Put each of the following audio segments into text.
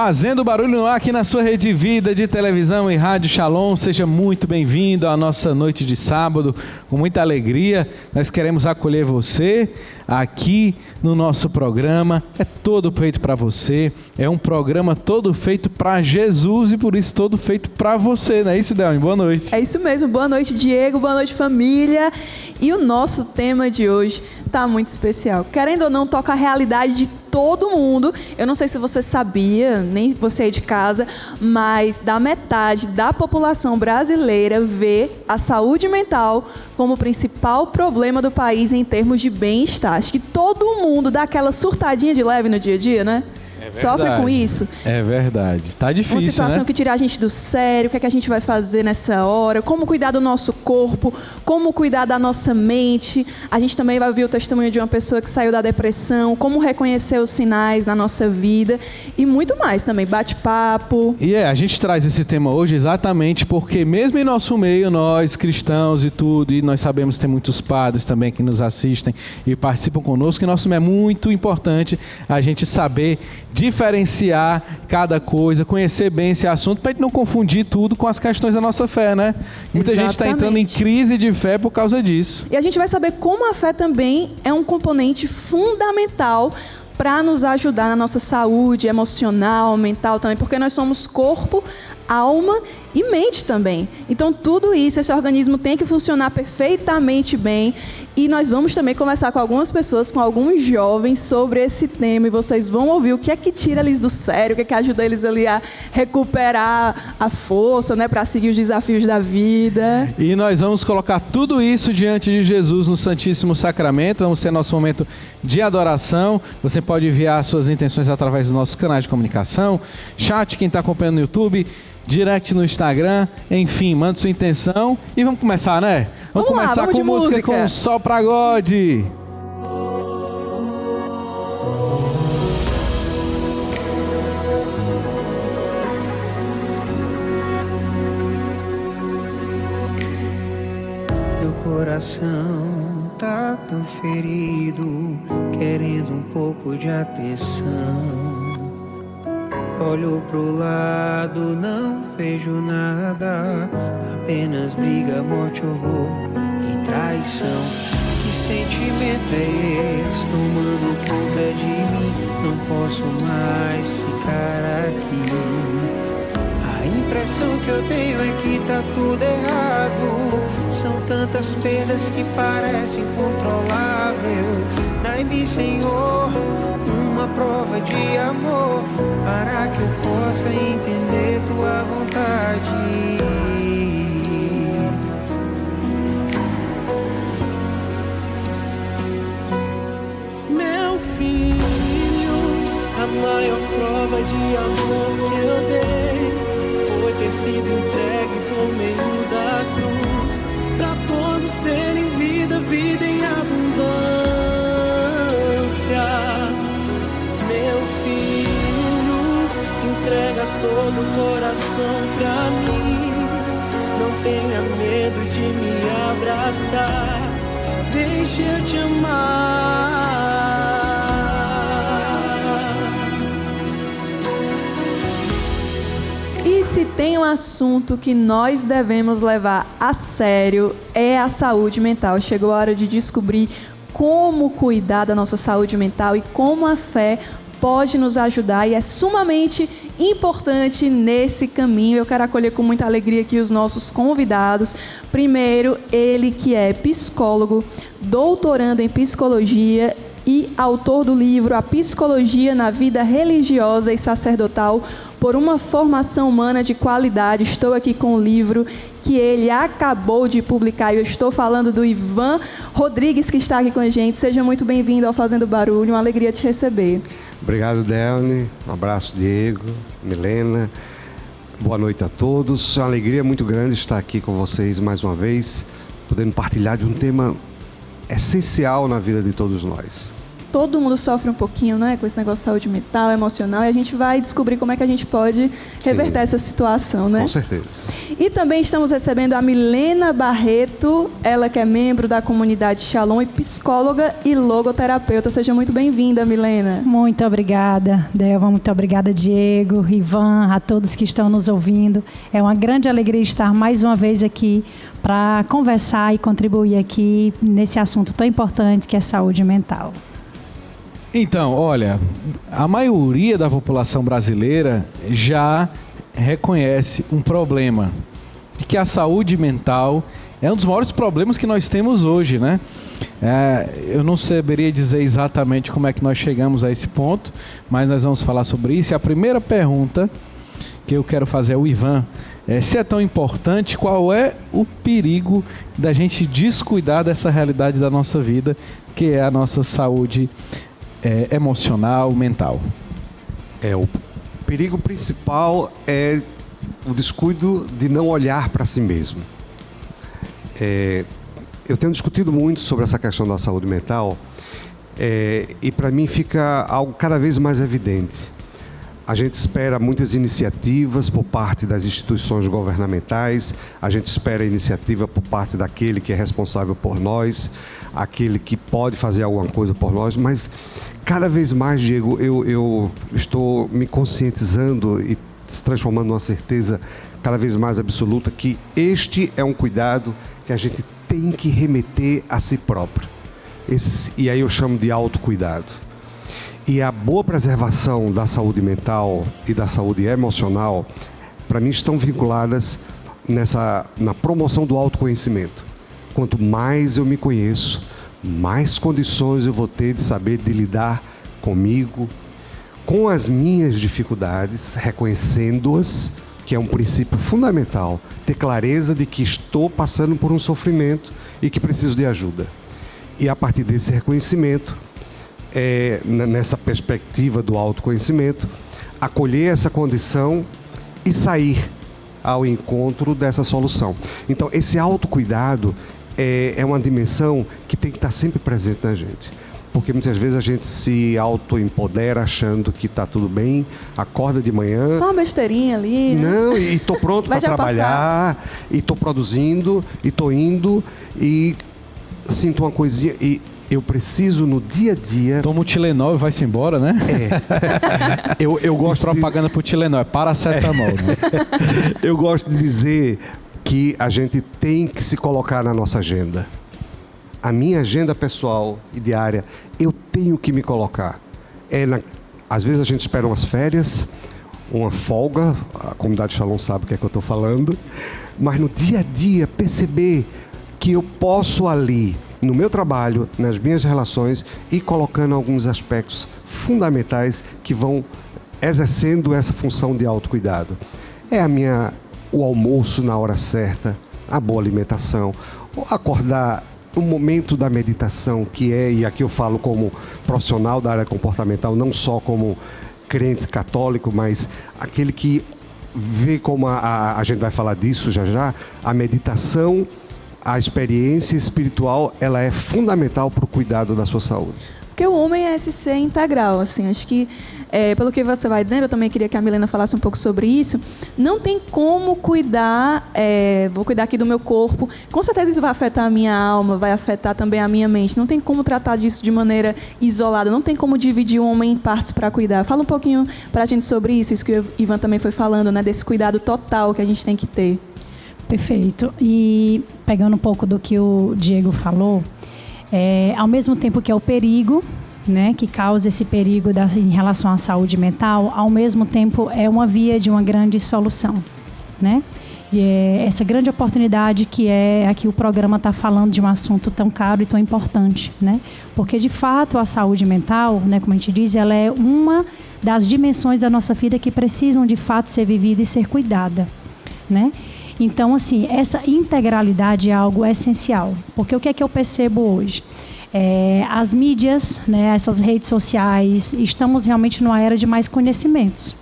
Fazendo barulho no ar aqui na sua rede de vida de televisão e rádio Shalom. Seja muito bem-vindo à nossa noite de sábado. Com muita alegria, nós queremos acolher você aqui no nosso programa. É todo feito para você. É um programa todo feito para Jesus e por isso todo feito para você. Não é isso, Delmi? Boa noite. É isso mesmo. Boa noite, Diego. Boa noite, família. E o nosso tema de hoje está muito especial. Querendo ou não, toca a realidade de todo mundo. Eu não sei se você sabia, nem você aí de casa, mas da metade da população brasileira vê a saúde mental como o principal problema do país em termos de bem-estar. Acho que todo mundo dá aquela surtadinha de leve no dia a dia, né? Sofre com isso. É verdade. Tá difícil, uma situação, né? Que tira a gente do sério. O que é que a gente vai fazer nessa hora? Como cuidar do nosso corpo? Como cuidar da nossa mente? A gente também vai ouvir o testemunho de uma pessoa que saiu da depressão. Como reconhecer os sinais na nossa vida. E muito mais também. Bate-papo. E a gente traz esse tema hoje exatamente porque mesmo em nosso meio, nós cristãos e tudo, e nós sabemos que tem muitos padres também que nos assistem e participam conosco, e nosso meio é muito importante a gente saber diferenciar cada coisa, conhecer bem esse assunto, para a gente não confundir tudo com as questões da nossa fé, né? Muita gente está entrando em crise de fé por causa disso. E a gente vai saber como a fé também é um componente fundamental para nos ajudar na nossa saúde emocional, mental também, porque nós somos corpo, alma e mente também. Então tudo isso, esse organismo tem que funcionar perfeitamente bem, e nós vamos também conversar com algumas pessoas, com alguns jovens sobre esse tema, e vocês vão ouvir o que é que tira eles do sério, o que é que ajuda eles ali a recuperar a força, né, para seguir os desafios da vida. E nós vamos colocar tudo isso diante de Jesus no Santíssimo Sacramento. Vamos ter nosso momento de adoração. Você pode enviar suas intenções através do nosso canal de comunicação, chat, quem está acompanhando no YouTube, direct no Instagram, enfim, manda sua intenção e vamos começar, né? Vamos começar com música com Só Pra God. Meu coração tá tão ferido, querendo um pouco de atenção. Olho pro lado, não vejo nada, apenas briga, morte, horror e traição. Que sentimento é esse tomando conta de mim? Não posso mais ficar aqui. A impressão que eu tenho é que tá tudo errado. São tantas perdas que parecem incontrolável. Dai-me, Senhor, uma prova de amor, para que eu possa entender tua vontade. Meu filho, a maior prova de amor que eu dei foi ter sido entregue por meio da cruz, para todos terem vida, vida em abundância. Meu filho, entrega todo o coração pra mim. Não tenha medo de me abraçar, deixa eu te amar. E se tem um assunto que nós devemos levar a sério, é a saúde mental. Chegou a hora de descobrir como cuidar da nossa saúde mental e como a fé pode nos ajudar, e é sumamente importante nesse caminho. Eu quero acolher com muita alegria aqui os nossos convidados. Primeiro, ele que é psicólogo, doutorando em psicologia e autor do livro A Psicologia na Vida Religiosa e Sacerdotal, por uma formação humana de qualidade. Estou aqui com o livro que ele acabou de publicar. Eu estou falando do Ivan Rodrigues, que está aqui com a gente. Seja muito bem-vindo ao Fazendo Barulho, uma alegria te receber. Obrigado, Delmi. Um abraço, Diego, Milena. Boa noite a todos. É uma alegria muito grande estar aqui com vocês mais uma vez, podendo partilhar de um tema essencial na vida de todos nós. todo mundo sofre um pouquinho, né, com esse negócio de saúde mental, emocional, e a gente vai descobrir como é que a gente pode reverter essa situação, né? Com certeza. E também estamos recebendo a Milena Barreto, ela que é membro da comunidade Shalom e psicóloga e logoterapeuta. Seja muito bem-vinda, Milena. Muito obrigada, Delva. Muito obrigada, Diego, Ivan, a todos que estão nos ouvindo. É uma grande alegria estar mais uma vez aqui para conversar e contribuir aqui nesse assunto tão importante que é saúde mental. Então, olha, a maioria da população brasileira já reconhece um problema, de que a saúde mental é um dos maiores problemas que nós temos hoje, né? Eu não saberia dizer exatamente como é que nós chegamos a esse ponto, mas nós vamos falar sobre isso. E a primeira pergunta que eu quero fazer ao Ivan se é tão importante, qual é o perigo da gente descuidar dessa realidade da nossa vida, que é a nossa saúde emocional, mental? O perigo principal é o descuido de não olhar para si mesmo. Eu tenho discutido muito sobre essa questão da saúde mental e para mim fica algo cada vez mais evidente. A gente espera muitas iniciativas por parte das instituições governamentais, a gente espera iniciativa por parte daquele que é responsável por nós, aquele que pode fazer alguma coisa por nós, mas cada vez mais, Diego, eu estou me conscientizando e se transformando numa certeza cada vez mais absoluta que este é um cuidado que a gente tem que remeter a si próprio. E aí eu chamo de autocuidado. E a boa preservação da saúde mental e da saúde emocional, para mim, estão vinculadas na promoção do autoconhecimento. Quanto mais eu me conheço, mais condições eu vou ter de saber de lidar comigo, com as minhas dificuldades, reconhecendo-as, que é um princípio fundamental, ter clareza de que estou passando por um sofrimento e que preciso de ajuda. E a partir desse reconhecimento, nessa perspectiva do autoconhecimento, acolher essa condição e sair ao encontro dessa solução. Então, esse autocuidado é uma dimensão que tem que estar sempre presente na gente. Porque muitas vezes a gente se autoempodera achando que está tudo bem, acorda de manhã... Só uma besteirinha ali, né? Não, e estou pronto para trabalhar, e estou produzindo, e estou indo, e sinto uma coisinha... Eu preciso no dia a dia... Toma o Tilenol e vai-se embora, né? Eu gosto propaganda pro Tilenol, é paracetamol. Né? Eu gosto de dizer que a gente tem que se colocar na nossa agenda. A minha agenda pessoal e diária, eu tenho que me colocar. Às vezes a gente espera umas férias, uma folga, a comunidade Shalom sabe o que é que eu estou falando, mas no dia a dia perceber que eu posso ali... no meu trabalho, nas minhas relações e colocando alguns aspectos fundamentais que vão exercendo essa função de autocuidado. O almoço na hora certa, a boa alimentação, acordar o momento da meditação, e aqui eu falo como profissional da área comportamental, não só como crente católico, mas aquele que vê como a gente vai falar disso já, a meditação, a experiência espiritual, ela é fundamental para o cuidado da sua saúde. Porque o homem é esse ser integral, assim, acho que, pelo que você vai dizendo, eu também queria que a Milena falasse um pouco sobre isso, não tem como cuidar, vou cuidar aqui do meu corpo, com certeza isso vai afetar a minha alma, vai afetar também a minha mente, não tem como tratar disso de maneira isolada, não tem como dividir o homem em partes para cuidar. Fala um pouquinho para a gente sobre isso que o Ivan também foi falando, né, desse cuidado total que a gente tem que ter. Perfeito. E pegando um pouco do que o Diego falou, ao mesmo tempo que é o perigo, né, que causa esse perigo em relação à saúde mental, ao mesmo tempo é uma via de uma grande solução, né? E essa grande oportunidade que aqui o programa está falando de um assunto tão caro e tão importante, né? Porque de fato a saúde mental, né, como a gente diz, ela é uma das dimensões da nossa vida que precisam de fato ser vivida e ser cuidada, né? Então, assim, essa integralidade é algo essencial. Porque o que é que eu percebo hoje? As mídias, né, essas redes sociais, estamos realmente numa era de mais conhecimentos.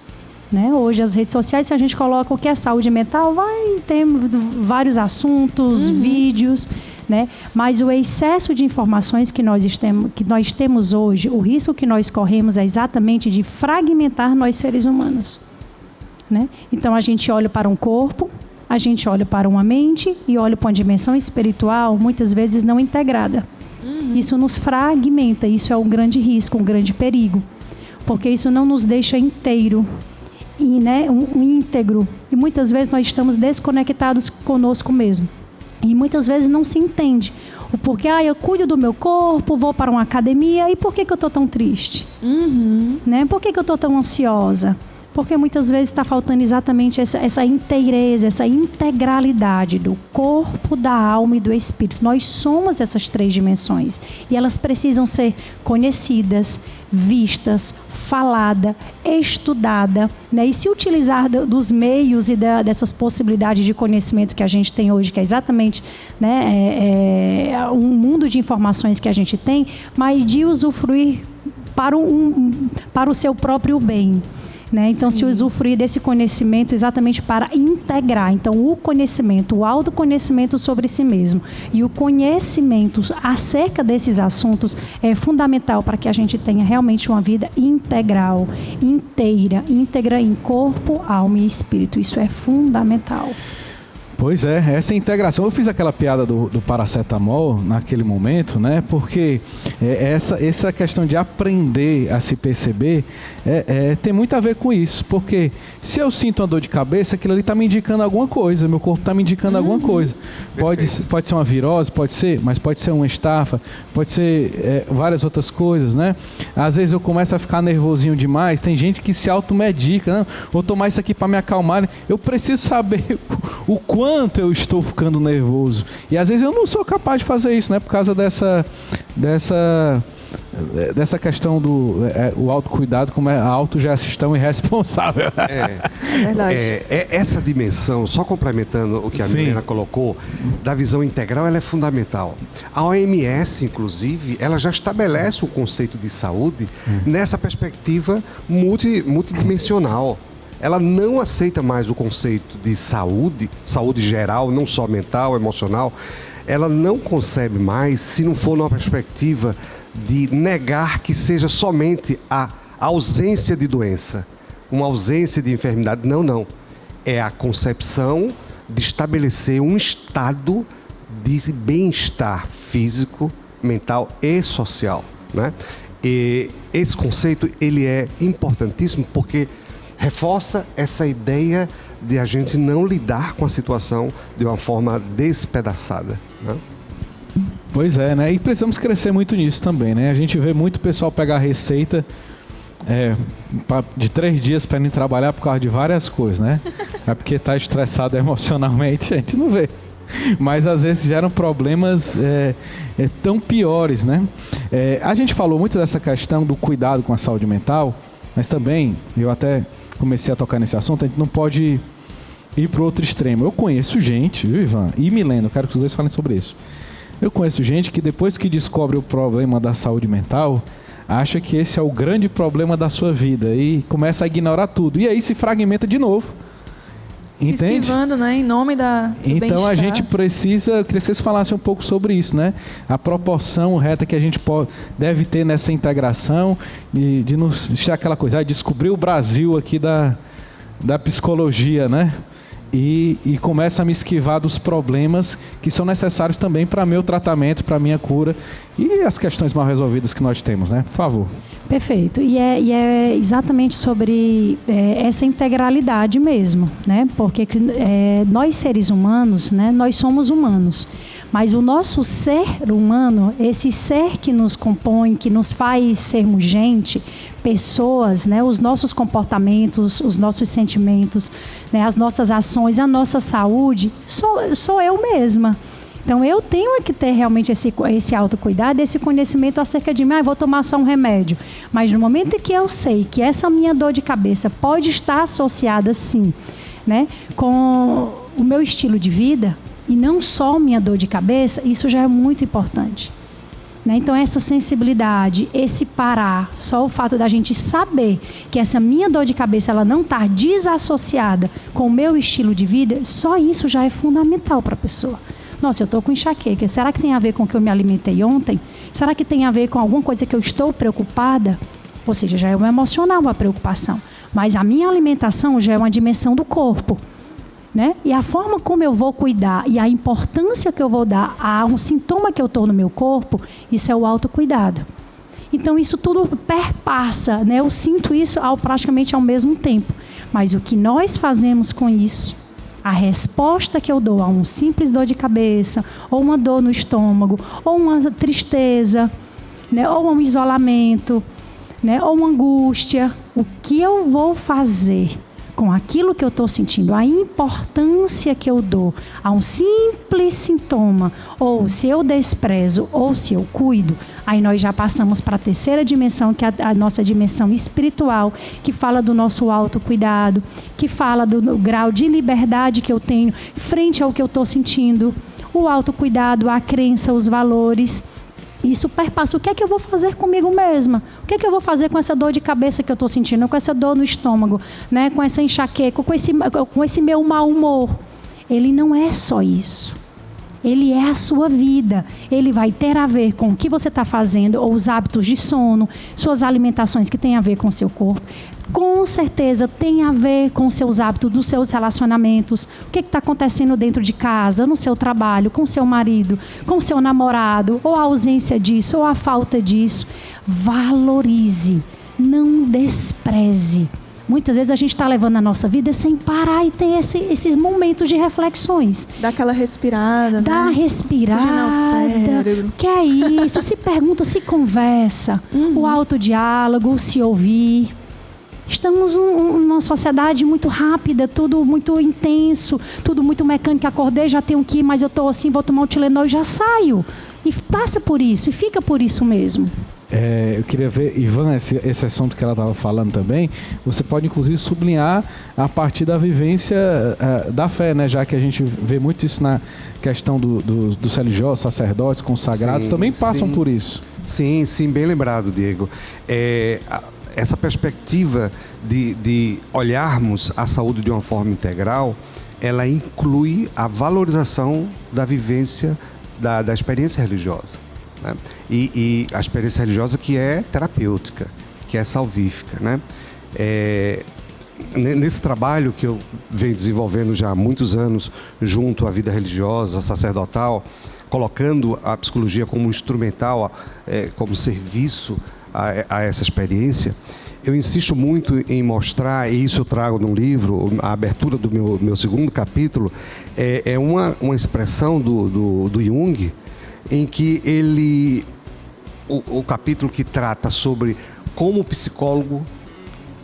Né? Hoje, as redes sociais, se a gente coloca o que é saúde mental, vai ter vários assuntos, vídeos, né? Mas o excesso de informações que nós temos hoje, o risco que nós corremos é exatamente de fragmentar nós seres humanos, né? Então a gente olha para um corpo, a gente olha para uma mente e olha para uma dimensão espiritual muitas vezes não integrada. Isso nos fragmenta, isso é um grande risco, um grande perigo, porque isso não nos deixa inteiro, e, né, um íntegro. E muitas vezes nós estamos desconectados conosco mesmo. E muitas vezes não se entende o porquê. Eu cuido do meu corpo, vou para uma academia, e por que eu estou tão triste? Né? Por que eu estou tão ansiosa? Porque muitas vezes está faltando exatamente essa inteireza, essa integralidade do corpo, da alma e do espírito. Nós somos essas 3 dimensões e elas precisam ser conhecidas, vistas, falada, estudada, né? E se utilizar dos meios e dessas possibilidades de conhecimento que a gente tem hoje, que é exatamente, né, um mundo de informações que a gente tem, mas de usufruir para o seu próprio bem. Né? Então, se usufruir desse conhecimento exatamente para integrar. Então, o conhecimento, o autoconhecimento sobre si mesmo e o conhecimento acerca desses assuntos é fundamental para que a gente tenha realmente uma vida integral, íntegra em corpo, alma e espírito. Isso é fundamental. Pois é, essa integração. Eu fiz aquela piada do paracetamol naquele momento, né? Porque essa questão de aprender a se perceber tem muito a ver com isso. Porque se eu sinto uma dor de cabeça, aquilo ali está me indicando alguma coisa, meu corpo está me indicando alguma coisa. Pode ser uma virose, mas pode ser uma estafa, pode ser várias outras coisas, né? Às vezes eu começo a ficar nervosinho demais, tem gente que se automedica, não, vou tomar isso aqui para me acalmar. Eu preciso saber o quanto eu estou ficando nervoso. E às vezes eu não sou capaz de fazer isso, né? Por causa dessa questão do o autocuidado, como a autogestão irresponsável. Verdade. Essa dimensão, só complementando o que a Milena colocou, da visão integral, ela é fundamental. A OMS, inclusive, ela já estabelece o conceito de saúde nessa perspectiva multidimensional. Ela não aceita mais o conceito de saúde geral, não só mental, emocional. Ela não concebe mais, se não for numa perspectiva de negar que seja somente a ausência de doença, uma ausência de enfermidade. Não. É a concepção de estabelecer um estado de bem-estar físico, mental e social, né? E esse conceito, ele é importantíssimo porque reforça essa ideia de a gente não lidar com a situação de uma forma despedaçada, né? Pois é, né? E precisamos crescer muito nisso também, né? A gente vê muito pessoal pegar receita de 3 dias para ir trabalhar por causa de várias coisas, né? É porque está estressado emocionalmente, a gente não vê. Mas às vezes geram problemas tão piores, né? A gente falou muito dessa questão do cuidado com a saúde mental, mas também, eu até comecei a tocar nesse assunto, a gente não pode ir para o outro extremo. Eu conheço gente, viu, Ivan? E Milena, eu quero que os dois falem sobre isso. Eu conheço gente que depois que descobre o problema da saúde mental, acha que esse é o grande problema da sua vida e começa a ignorar tudo. E aí se fragmenta de novo. Se entende? esquivando, né? Em nome do então bem-estar. A gente precisa que vocês falassem um pouco sobre isso, né? A proporção reta que a gente deve ter nessa integração e de não ser aquela coisa, descobrir o Brasil aqui da psicologia, né? E começa a me esquivar dos problemas que são necessários também para meu tratamento, para minha cura e as questões mal resolvidas que nós temos, né? Por favor. Perfeito. E é exatamente sobre essa integralidade mesmo, né? Porque nós seres humanos, né? Nós somos humanos. Mas o nosso ser humano, esse ser que nos compõe, que nos faz sermos gente, pessoas, né? Os nossos comportamentos, os nossos sentimentos, né? As nossas ações, a nossa saúde, sou eu mesma. Então, eu tenho que ter realmente esse autocuidado, esse conhecimento acerca de mim. Vou tomar só um remédio. Mas no momento que eu sei que essa minha dor de cabeça pode estar associada, sim, né, com o meu estilo de vida, e não só minha dor de cabeça, isso já é muito importante. Né? Então, essa sensibilidade, esse parar, só o fato da gente saber que essa minha dor de cabeça ela não está desassociada com o meu estilo de vida, só isso já é fundamental para a pessoa. Nossa, eu estou com enxaqueca. Será que tem a ver com o que eu me alimentei ontem? Será que tem a ver com alguma coisa que eu estou preocupada? Ou seja, já é um emocional, uma preocupação. Mas a minha alimentação já é uma dimensão do corpo. Né? E a forma como eu vou cuidar e a importância que eu vou dar a um sintoma que eu estou no meu corpo, isso é o autocuidado. Então, isso tudo perpassa, né? Eu sinto isso praticamente ao mesmo tempo. Mas o que nós fazemos com isso, a resposta que eu dou a um simples dor de cabeça, ou uma dor no estômago, ou uma tristeza, né? Ou um isolamento, né? Ou uma angústia, o que eu vou fazer com aquilo que eu estou sentindo, a importância que eu dou a um simples sintoma, ou se eu desprezo, ou se eu cuido, aí nós já passamos para a terceira dimensão, que é a nossa dimensão espiritual, que fala do nosso autocuidado, que fala do grau de liberdade que eu tenho frente ao que eu estou sentindo, o autocuidado, a crença, os valores. Isso perpassa o que é que eu vou fazer comigo mesma, o que é que eu vou fazer com essa dor de cabeça que eu estou sentindo, com essa dor no estômago, né? Com essa enxaqueca, com esse meu mau humor. Ele não é só isso. Ele é a sua vida. Ele vai ter a ver com o que você está fazendo, ou os hábitos de sono, suas alimentações que têm a ver com o seu corpo. Com certeza tem a ver com os seus hábitos, dos seus relacionamentos. O que está acontecendo dentro de casa, no seu trabalho, com o seu marido, com o seu namorado, ou a ausência disso, ou a falta disso. Valorize, não despreze. Muitas vezes a gente está levando a nossa vida sem parar e ter esses momentos de reflexões. Dá aquela respirada, Dá né? respirada. Oxigenar o cérebro. Que é isso? Se pergunta, se conversa. O autodiálogo, o se ouvir. Estamos numa sociedade muito rápida, tudo muito intenso, tudo muito mecânico. Acordei, já tenho que ir, mas eu estou assim, vou tomar um Tilenol e já saio. E passa por isso, e fica por isso mesmo. Eu queria ver, Ivan, esse assunto que ela estava falando também, você pode inclusive sublinhar a partir da vivência da fé, né? Já que a gente vê muito isso na questão dos religiosos, sacerdotes, consagrados, também passam por isso. Sim, bem lembrado, Diego. Essa perspectiva de olharmos a saúde de uma forma integral, ela inclui a valorização da vivência da experiência religiosa. Né? E a experiência religiosa que é terapêutica, que é salvífica. Né? Nesse trabalho que eu venho desenvolvendo já há muitos anos, junto à vida religiosa, sacerdotal, colocando a psicologia como instrumental, como serviço a essa experiência, eu insisto muito em mostrar, e isso eu trago num livro, a abertura do meu segundo capítulo, é uma expressão do Jung, em que ele, o capítulo que trata sobre como o psicólogo,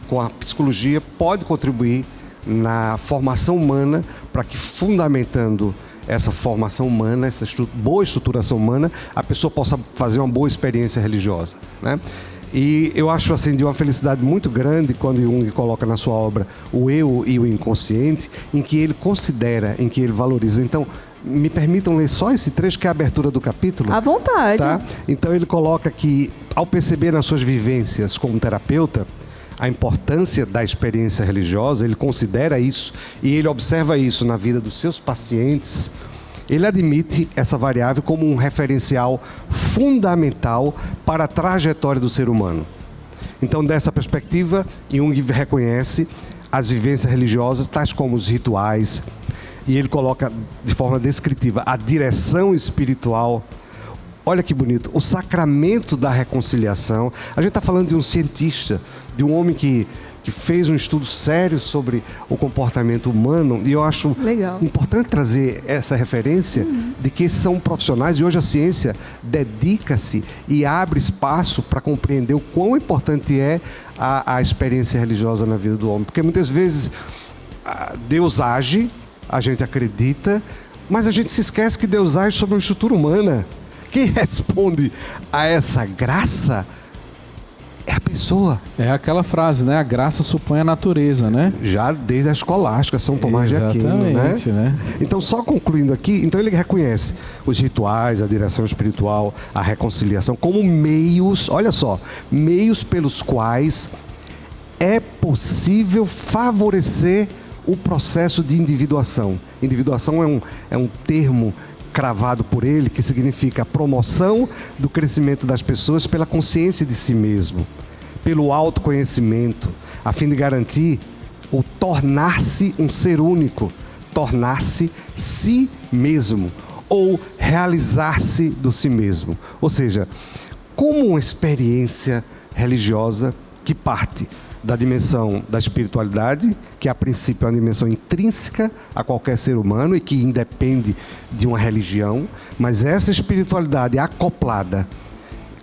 com a psicologia, pode contribuir na formação humana, para que, fundamentando essa formação humana, essa boa estruturação humana, a pessoa possa fazer uma boa experiência religiosa, né? E eu acho assim de uma felicidade muito grande quando Jung coloca na sua obra o eu e o inconsciente, em que ele considera, em que ele valoriza. Então, me permitam ler só esse trecho, que é a abertura do capítulo. À vontade. Tá? Então ele coloca que, ao perceber nas suas vivências como terapeuta a importância da experiência religiosa, ele considera isso e ele observa isso na vida dos seus pacientes, ele admite essa variável como um referencial fundamental para a trajetória do ser humano. Então, dessa perspectiva, Jung reconhece as vivências religiosas, tais como os rituais, e ele coloca de forma descritiva a direção espiritual. Olha que bonito, o sacramento da reconciliação. A gente está falando de um cientista, de um homem que fez um estudo sério sobre o comportamento humano, e eu acho importante trazer essa referência de que são profissionais, e hoje a ciência dedica-se e abre espaço para compreender o quão importante é a experiência religiosa na vida do homem. Porque muitas vezes Deus age, a gente acredita, mas a gente se esquece que Deus age sobre uma estrutura humana. Quem responde a essa graça é a pessoa. É aquela frase, né? A graça supõe a natureza, né? Já desde a escolástica, São Tomás de Aquino, né? Então, só concluindo aqui, então ele reconhece os rituais, a direção espiritual, a reconciliação, como meios, olha só, meios pelos quais é possível favorecer o processo de individuação. Individuação é um termo cravado por ele, que significa a promoção do crescimento das pessoas pela consciência de si mesmo, pelo autoconhecimento, a fim de garantir o tornar-se um ser único, tornar-se si mesmo, ou realizar-se do si mesmo. Ou seja, como uma experiência religiosa que parte da dimensão da espiritualidade, que a princípio é uma dimensão intrínseca a qualquer ser humano e que independe de uma religião, mas essa espiritualidade acoplada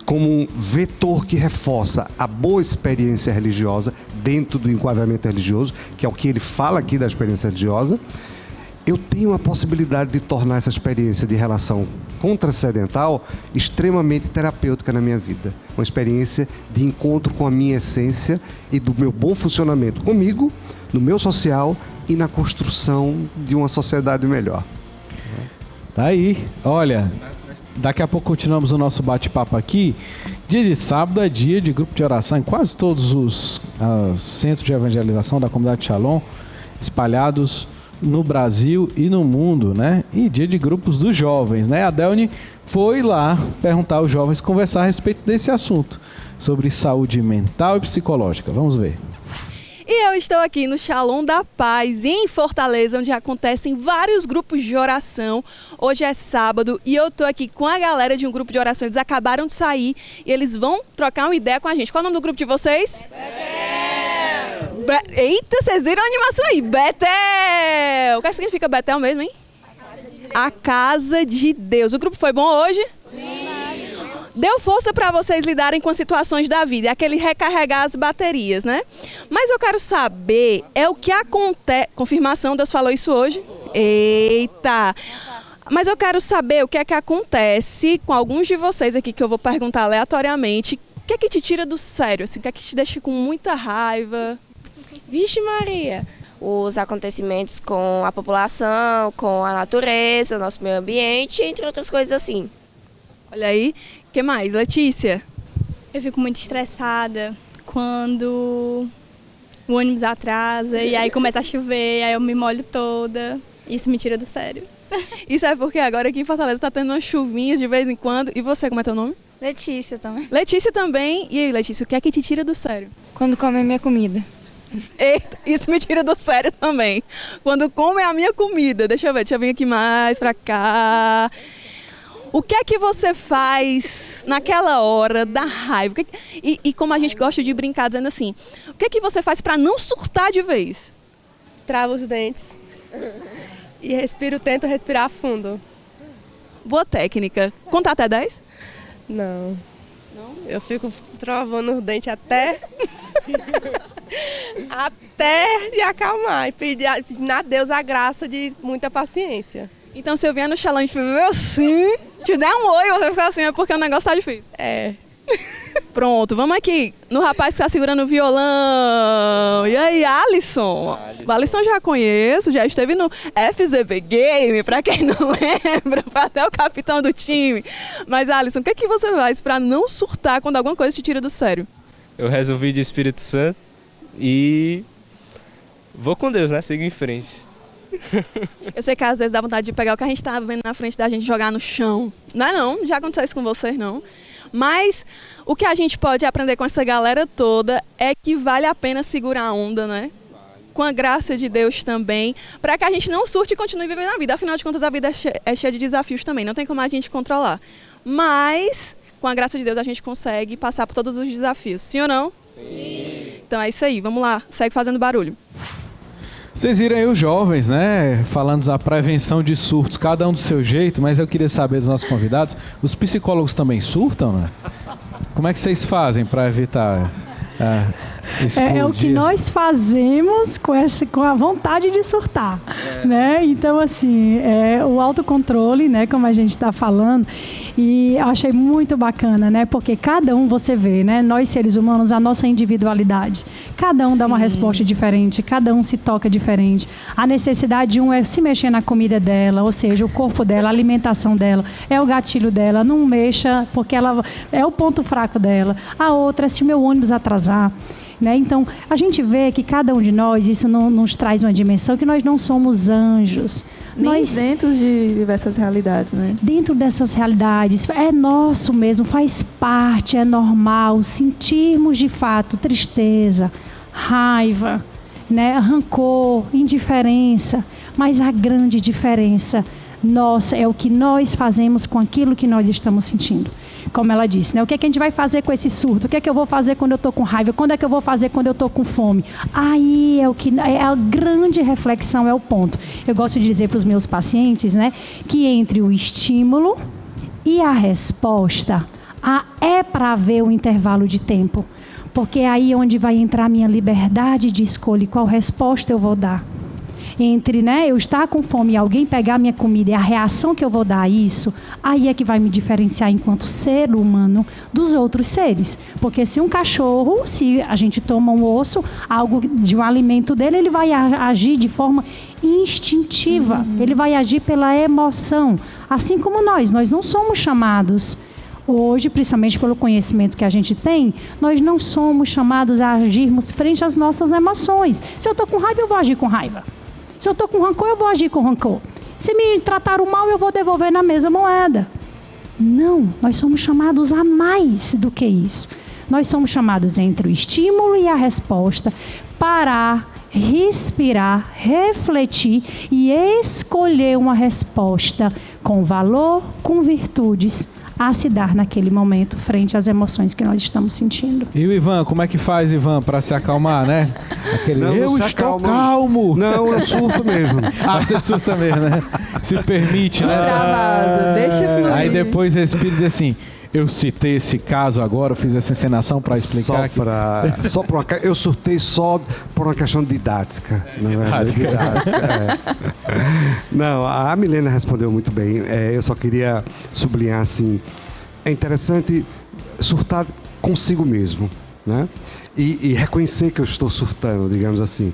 como um vetor que reforça a boa experiência religiosa dentro do enquadramento religioso, que é o que ele fala aqui da experiência religiosa, eu tenho a possibilidade de tornar essa experiência de relação com o transcendental extremamente terapêutica na minha vida. Uma experiência de encontro com a minha essência e do meu bom funcionamento comigo, no meu social e na construção de uma sociedade melhor. Tá aí, olha, daqui a pouco continuamos o nosso bate-papo aqui. Dia de sábado é dia de grupo de oração em quase todos os centros de evangelização da comunidade Shalom, espalhados no Brasil e no mundo, né? E dia de grupos dos jovens, né? A Delny foi lá perguntar aos jovens, conversar a respeito desse assunto, sobre saúde mental e psicológica. Vamos ver. E eu estou aqui no Shalom da Paz, em Fortaleza, onde acontecem vários grupos de oração. Hoje é sábado e eu estou aqui com a galera de um grupo de oração. Eles acabaram de sair e eles vão trocar uma ideia com a gente. Qual é o nome do grupo de vocês? Eita, vocês viram a animação aí? Betel! O que significa Betel mesmo, hein? A casa de Deus. O grupo foi bom hoje? Sim! Deu força para vocês lidarem com as situações da vida, é aquele recarregar as baterias, né? Mas eu quero saber, é o que acontece... Confirmação, Deus falou isso hoje? Eita! Mas eu quero saber o que é que acontece com alguns de vocês aqui, que eu vou perguntar aleatoriamente. O que é que te tira do sério, assim? O que é que te deixa com muita raiva? Vixe Maria, os acontecimentos com a população, com a natureza, o nosso meio ambiente, entre outras coisas assim. Olha aí, o que mais? Letícia? Eu fico muito estressada quando o ônibus atrasa e aí começa a chover, aí eu me molho toda. Isso me tira do sério. Isso é porque agora aqui em Fortaleza está tendo umas chuvinhas de vez em quando. E você, como é teu nome? Letícia também. Letícia também. E aí, Letícia, o que é que te tira do sério? Quando come a minha comida. Eita, isso me tira do sério também. Quando come a minha comida. Deixa eu vir aqui mais pra cá. O que é que você faz naquela hora da raiva? E como a gente gosta de brincar dizendo assim, o que é que você faz pra não surtar de vez? Travo os dentes e tento respirar fundo. Boa técnica. Contar até 10? Não. Eu fico travando os dentes até me acalmar e pedindo a Deus a graça de muita paciência. Então se eu vier no Shalom e viver assim, te der um oi, você vai ficar assim, é porque o negócio tá difícil. É. Pronto, vamos aqui no rapaz que tá segurando o violão. E aí, Alisson? O Alisson já conheço, já esteve no FZB Game, pra quem não lembra, foi até o capitão do time. Mas, Alisson, o que é que você faz pra não surtar quando alguma coisa te tira do sério? Eu rezo o vídeo de Espírito Santo e vou com Deus, né? Sigo em frente. Eu sei que às vezes dá vontade de pegar o que a gente tá vendo na frente da gente e jogar no chão. Não é não, já aconteceu isso com vocês não. Mas o que a gente pode aprender com essa galera toda é que vale a pena segurar a onda, né? Com a graça de Deus também, para que a gente não surte e continue vivendo a vida. Afinal de contas, a vida é cheia de desafios também, não tem como a gente controlar. Mas, com a graça de Deus, a gente consegue passar por todos os desafios. Sim ou não? Sim. Então é isso aí, vamos lá, segue fazendo barulho. Vocês viram aí os jovens, né, falando da prevenção de surtos, cada um do seu jeito, mas eu queria saber dos nossos convidados, os psicólogos também surtam, né? Como é que vocês fazem para evitar é o que nós fazemos com a vontade de surtar, né? Então, assim, o autocontrole, né, como a gente está falando, e eu achei muito bacana, né? Porque cada um, você vê, né? Nós, seres humanos, a nossa individualidade. Cada um dá uma resposta diferente, cada um se toca diferente. A necessidade de um é se mexer na comida dela, ou seja, o corpo dela, a alimentação dela, é o gatilho dela, não mexa, porque ela é o ponto fraco dela. A outra, se o meu ônibus atrasar, né? Então, a gente vê que cada um de nós, isso nos traz uma dimensão que nós não somos anjos. Nem dentro de diversas realidades, né? Dentro dessas realidades, é nosso mesmo, faz parte, é normal sentirmos de fato tristeza, raiva, né? Rancor, indiferença, mas a grande diferença nossa é o que nós fazemos com aquilo que nós estamos sentindo. Como ela disse, né? O que é que a gente vai fazer com esse surto? O que é que eu vou fazer quando eu estou com raiva? Quando é que eu vou fazer quando eu estou com fome? Aí é a grande reflexão, é o ponto. Eu gosto de dizer para os meus pacientes, né, que entre o estímulo e a resposta, é para haver um intervalo de tempo. Porque aí é onde vai entrar a minha liberdade de escolha, qual resposta eu vou dar. Entre, né, eu estar com fome e alguém pegar minha comida e a reação que eu vou dar a isso, aí é que vai me diferenciar enquanto ser humano dos outros seres. Porque se um cachorro, se a gente toma um osso, algo de um alimento dele, ele vai agir de forma instintiva. Ele vai agir pela emoção. Assim como nós não somos chamados... Hoje, principalmente pelo conhecimento que a gente tem, nós não somos chamados a agirmos frente às nossas emoções. Se eu estou com raiva, eu vou agir com raiva. Se eu estou com rancor, eu vou agir com rancor. Se me trataram mal, eu vou devolver na mesma moeda. Não, nós somos chamados a mais do que isso. Nós somos chamados entre o estímulo e a resposta, parar, respirar, refletir e escolher uma resposta com valor, com virtudes, a se dar naquele momento frente às emoções que nós estamos sentindo. E o Ivan, como é que faz, Ivan, para se acalmar, né? Aquele, não, eu estou calmo. Não, eu surto mesmo. Você surta mesmo, né? Se permite, né? Extravasa, deixa fluir. Aí depois respira e diz assim, eu citei esse caso agora, eu fiz essa encenação para explicar. Eu surtei só por uma questão didática. Não, a Milena respondeu muito bem. Eu só queria sublinhar assim, é interessante surtar consigo mesmo, né? E reconhecer que eu estou surtando, digamos assim,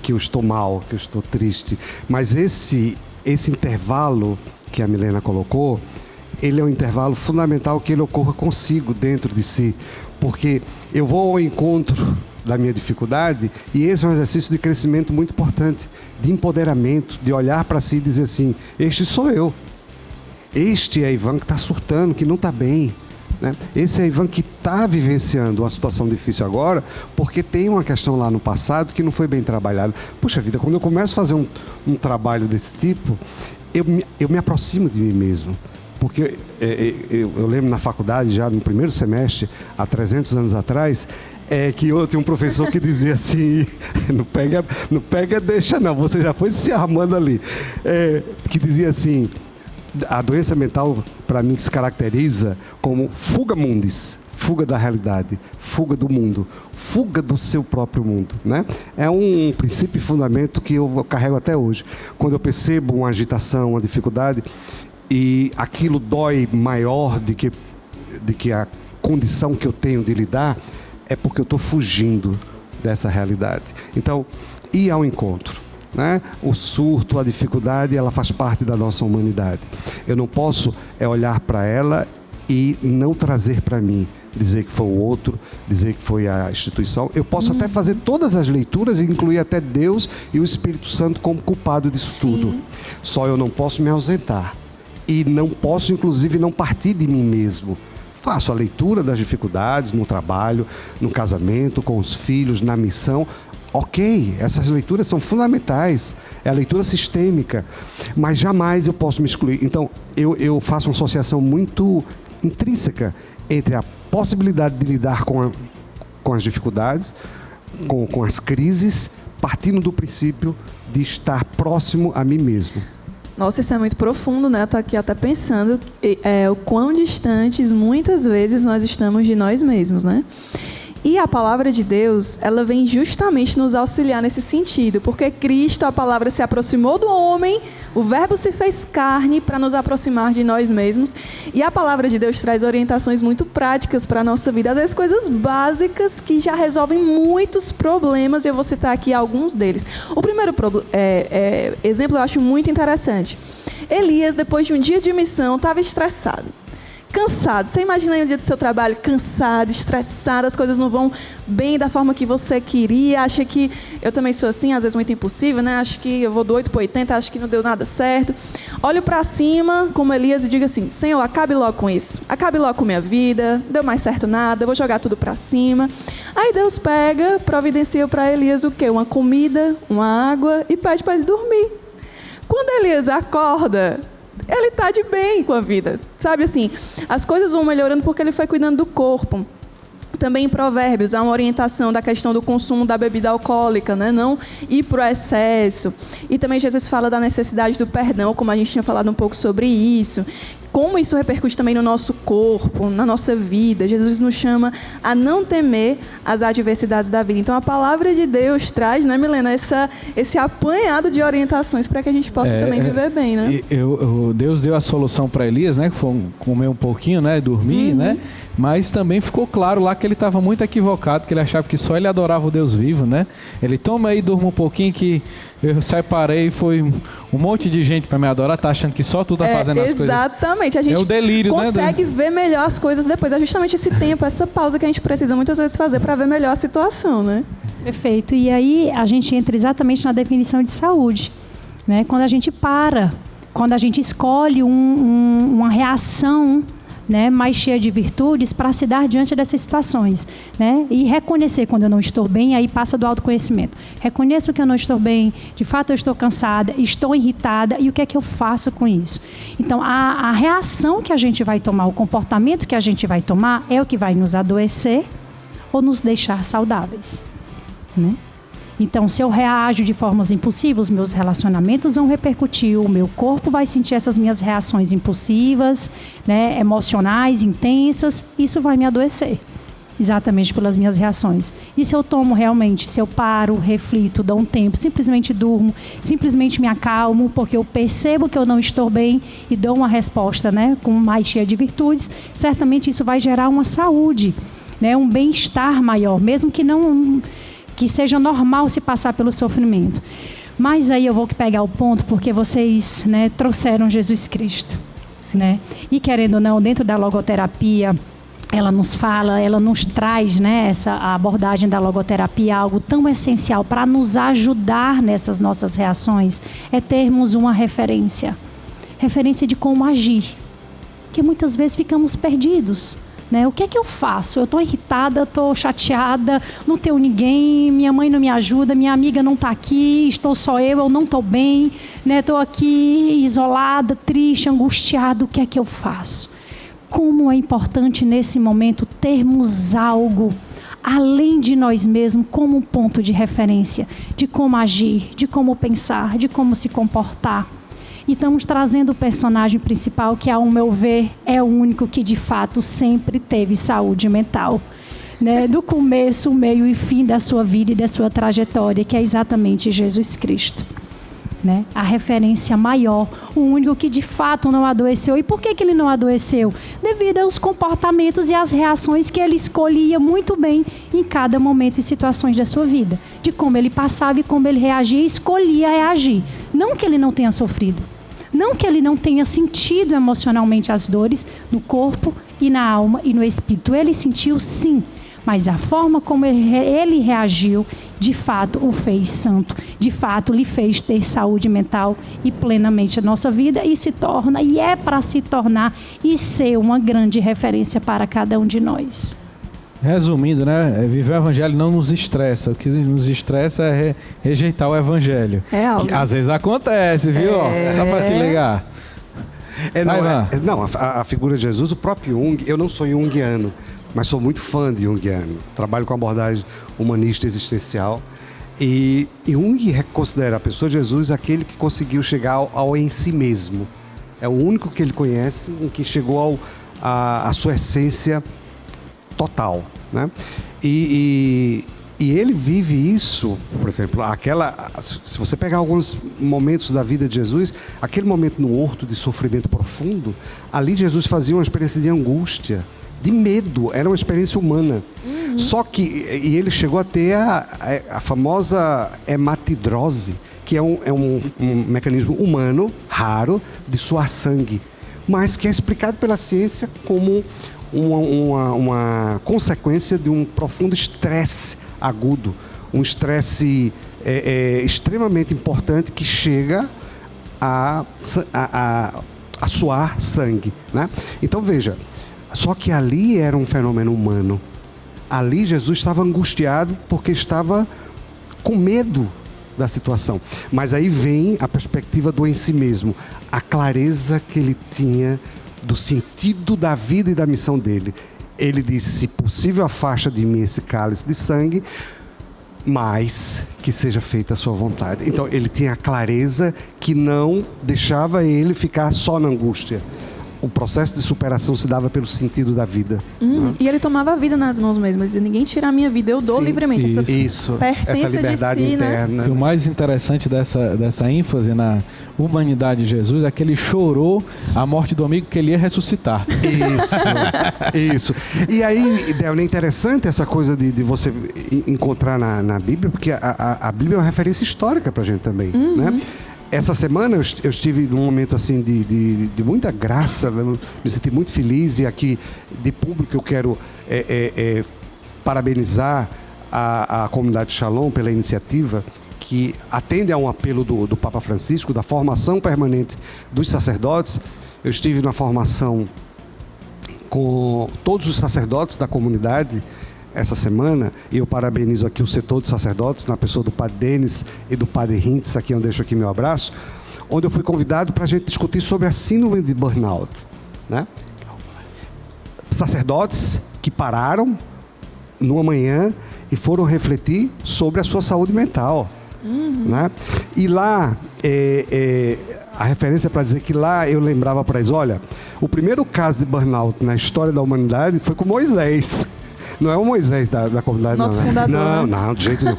que eu estou mal, que eu estou triste. Mas esse intervalo que a Milena colocou, ele é um intervalo fundamental que ele ocorra consigo, dentro de si. Porque eu vou ao encontro da minha dificuldade e esse é um exercício de crescimento muito importante, de empoderamento, de olhar para si e dizer assim, este sou eu. Este é Ivan que está surtando, que não está bem. Né? Esse é Ivan que está vivenciando uma situação difícil agora, porque tem uma questão lá no passado que não foi bem trabalhada. Puxa vida, quando eu começo a fazer um trabalho desse tipo, eu me aproximo de mim mesmo. Porque eu lembro na faculdade, já no primeiro semestre, há 300 anos atrás, que eu tinha um professor que dizia assim, não pega, deixa não, você já foi se armando ali. Que dizia assim, a doença mental, para mim, se caracteriza como fuga mundis, fuga da realidade, fuga do mundo, fuga do seu próprio mundo, né? É um princípio e fundamento que eu carrego até hoje. Quando eu percebo uma agitação, uma dificuldade, e aquilo dói maior de que a condição que eu tenho de lidar, é porque eu estou fugindo dessa realidade. Então, ir ao encontro, né? O surto, a dificuldade, ela faz parte da nossa humanidade. Eu não posso olhar para ela e não trazer para mim, dizer que foi o outro, dizer que foi a instituição. Eu posso até fazer todas as leituras e incluir até Deus e o Espírito Santo como culpado disso tudo. Só eu não posso me ausentar. E não posso, inclusive, não partir de mim mesmo. Faço a leitura das dificuldades no trabalho, no casamento, com os filhos, na missão. Ok, essas leituras são fundamentais. É a leitura sistêmica. Mas jamais eu posso me excluir. Então, eu faço uma associação muito intrínseca entre a possibilidade de lidar com as dificuldades, com as crises, partindo do princípio de estar próximo a mim mesmo. Nossa, isso é muito profundo, né? Eu tô aqui até pensando o quão distantes, muitas vezes, nós estamos de nós mesmos, né? E a palavra de Deus, ela vem justamente nos auxiliar nesse sentido, porque Cristo, a palavra, se aproximou do homem, o verbo se fez carne para nos aproximar de nós mesmos, e a palavra de Deus traz orientações muito práticas para a nossa vida, às vezes coisas básicas que já resolvem muitos problemas, e eu vou citar aqui alguns deles. O primeiro exemplo eu acho muito interessante. Elias, depois de um dia de missão, estava estressado. cansado. Você imagina aí um dia do seu trabalho cansado, estressado, as coisas não vão bem da forma que você queria, acha que... Eu também sou assim, às vezes muito impossível, né? Acho que eu vou do 8 para 80, acho que não deu nada certo. Olho para cima, como Elias, e digo assim, Senhor, acabe logo com isso. Acabe logo com minha vida, não deu mais certo nada, vou jogar tudo para cima. Aí Deus pega, providencia para Elias o quê? Uma comida, uma água e pede para ele dormir. Quando Elias acorda, ele está de bem com a vida. Sabe assim, as coisas vão melhorando porque ele foi cuidando do corpo. Também em Provérbios há uma orientação da questão do consumo da bebida alcoólica, né? Não ir para o excesso. E também Jesus fala da necessidade do perdão, como a gente tinha falado um pouco sobre isso. Como isso repercute também no nosso corpo, na nossa vida. Jesus nos chama a não temer as adversidades da vida. Então a palavra de Deus traz, né, Milena, esse apanhado de orientações para que a gente possa também viver bem, né? Deus deu a solução para Elias, né? Que foi comer um pouquinho, né? Dormir, né? Mas também ficou claro lá que ele estava muito equivocado, que ele achava que só ele adorava o Deus vivo, né? Ele toma aí, durma um pouquinho que eu separei, foi um monte de gente para me adorar, tá achando que só tu tá fazendo as coisas. Exatamente, a gente é o delírio, consegue ver melhor as coisas depois. É justamente esse tempo, essa pausa que a gente precisa muitas vezes fazer para ver melhor a situação, né? Perfeito. E aí a gente entra exatamente na definição de saúde, né? Quando a gente para, quando a gente escolhe uma reação, né, mais cheia de virtudes para se dar diante dessas situações, né? E reconhecer quando eu não estou bem, aí passa do autoconhecimento. Reconheço que eu não estou bem, de fato eu estou cansada, estou irritada, e o que é que eu faço com isso? Então, a reação que a gente vai tomar, o comportamento que a gente vai tomar é o que vai nos adoecer ou nos deixar saudáveis, né? Então, se eu reajo de formas impulsivas, os meus relacionamentos vão repercutir, o meu corpo vai sentir essas minhas reações impulsivas, né, emocionais, intensas, isso vai me adoecer, exatamente pelas minhas reações. E se eu tomo realmente, se eu paro, reflito, dou um tempo, simplesmente durmo, simplesmente me acalmo, porque eu percebo que eu não estou bem e dou uma resposta, né, com mais cheia de virtudes, certamente isso vai gerar uma saúde, né, um bem-estar maior, mesmo que seja normal se passar pelo sofrimento. Mas aí eu vou pegar o ponto, porque vocês, né, trouxeram Jesus Cristo, né? E querendo ou não, dentro da logoterapia, ela nos fala, ela nos traz, né, a abordagem da logoterapia, algo tão essencial para nos ajudar nessas nossas reações, é termos uma referência de como agir, que muitas vezes ficamos perdidos. Né? O que é que eu faço? Eu estou irritada, estou chateada, não tenho ninguém, minha mãe não me ajuda, minha amiga não está aqui, estou só eu não estou bem, né? Estou aqui isolada, triste, angustiada, o que é que eu faço? Como é importante nesse momento termos algo além de nós mesmos como um ponto de referência, de como agir, de como pensar, de como se comportar. E estamos trazendo o personagem principal, que, ao meu ver, é o único que, de fato, sempre teve saúde mental, né? Do começo, meio e fim da sua vida e da sua trajetória, que é exatamente Jesus Cristo, né? A referência maior, o único que, de fato, não adoeceu. E por que ele não adoeceu? Devido aos comportamentos e às reações que ele escolhia muito bem em cada momento e situações da sua vida. De como ele passava e como ele reagia e escolhia reagir. Não que ele não tenha sofrido. Não que ele não tenha sentido emocionalmente as dores no corpo e na alma e no espírito. Ele sentiu sim, mas a forma como ele reagiu, de fato, o fez santo. De fato, lhe fez ter saúde mental e plenamente a nossa vida e se torna, e é para se tornar e ser uma grande referência para cada um de nós. Resumindo, né? Viver o evangelho não nos estressa. O que nos estressa é rejeitar o evangelho. É algo. Que às vezes acontece, viu? Só para te ligar. A figura de Jesus, o próprio Jung, eu não sou junguiano, mas sou muito fã de junguiano. Trabalho com abordagem humanista existencial. E Jung considera a pessoa de Jesus aquele que conseguiu chegar ao em si mesmo. É o único que ele conhece em que chegou à sua essência total, né? E ele vive isso, por exemplo, se você pegar alguns momentos da vida de Jesus, aquele momento no horto de sofrimento profundo, ali Jesus fazia uma experiência de angústia, de medo, era uma experiência humana. Só que, ele chegou a ter a famosa hematidrose, que é um mecanismo humano, raro, de suar sangue. mas que é explicado pela ciência como uma consequência de um profundo estresse agudo, um estresse extremamente importante que chega a suar sangue, né? Então veja, só que ali era um fenômeno humano. Ali Jesus estava angustiado porque estava com medo da situação. Mas aí vem a perspectiva do em si mesmo, a clareza que ele tinha do sentido da vida e da missão dele. Ele disse: se possível, afasta de mim esse cálice de sangue, mas que seja feita a sua vontade. Então ele tinha a clareza que não deixava ele ficar só na angústia. O processo de superação se dava pelo sentido da vida. Né? E ele tomava a vida nas mãos mesmo. Ele dizia: ninguém tira a minha vida, eu dou livremente. Essa liberdade de si, interna. Né? O mais interessante dessa ênfase na humanidade de Jesus é que ele chorou a morte do amigo que ele ia ressuscitar. Isso. E aí, Delny, é interessante essa coisa de você encontrar na Bíblia, porque a Bíblia é uma referência histórica pra gente também, né? Essa semana eu estive num momento assim de muita graça, me senti muito feliz, e aqui de público eu quero parabenizar a comunidade Shalom pela iniciativa que atende a um apelo do Papa Francisco, da formação permanente dos sacerdotes. Eu estive na formação com todos os sacerdotes da comunidade essa semana, e eu parabenizo aqui o setor dos sacerdotes, na pessoa do Padre Denis e do Padre Hintz, aqui eu deixo aqui meu abraço, onde eu fui convidado para a gente discutir sobre a síndrome de burnout, né? Sacerdotes que pararam numa manhã e foram refletir sobre a sua saúde mental, né? E lá, a referência para dizer que lá eu lembrava para eles: olha, o primeiro caso de burnout na história da humanidade foi com Moisés. Não é o Moisés da comunidade, nosso não. Fundador. Não, de jeito nenhum.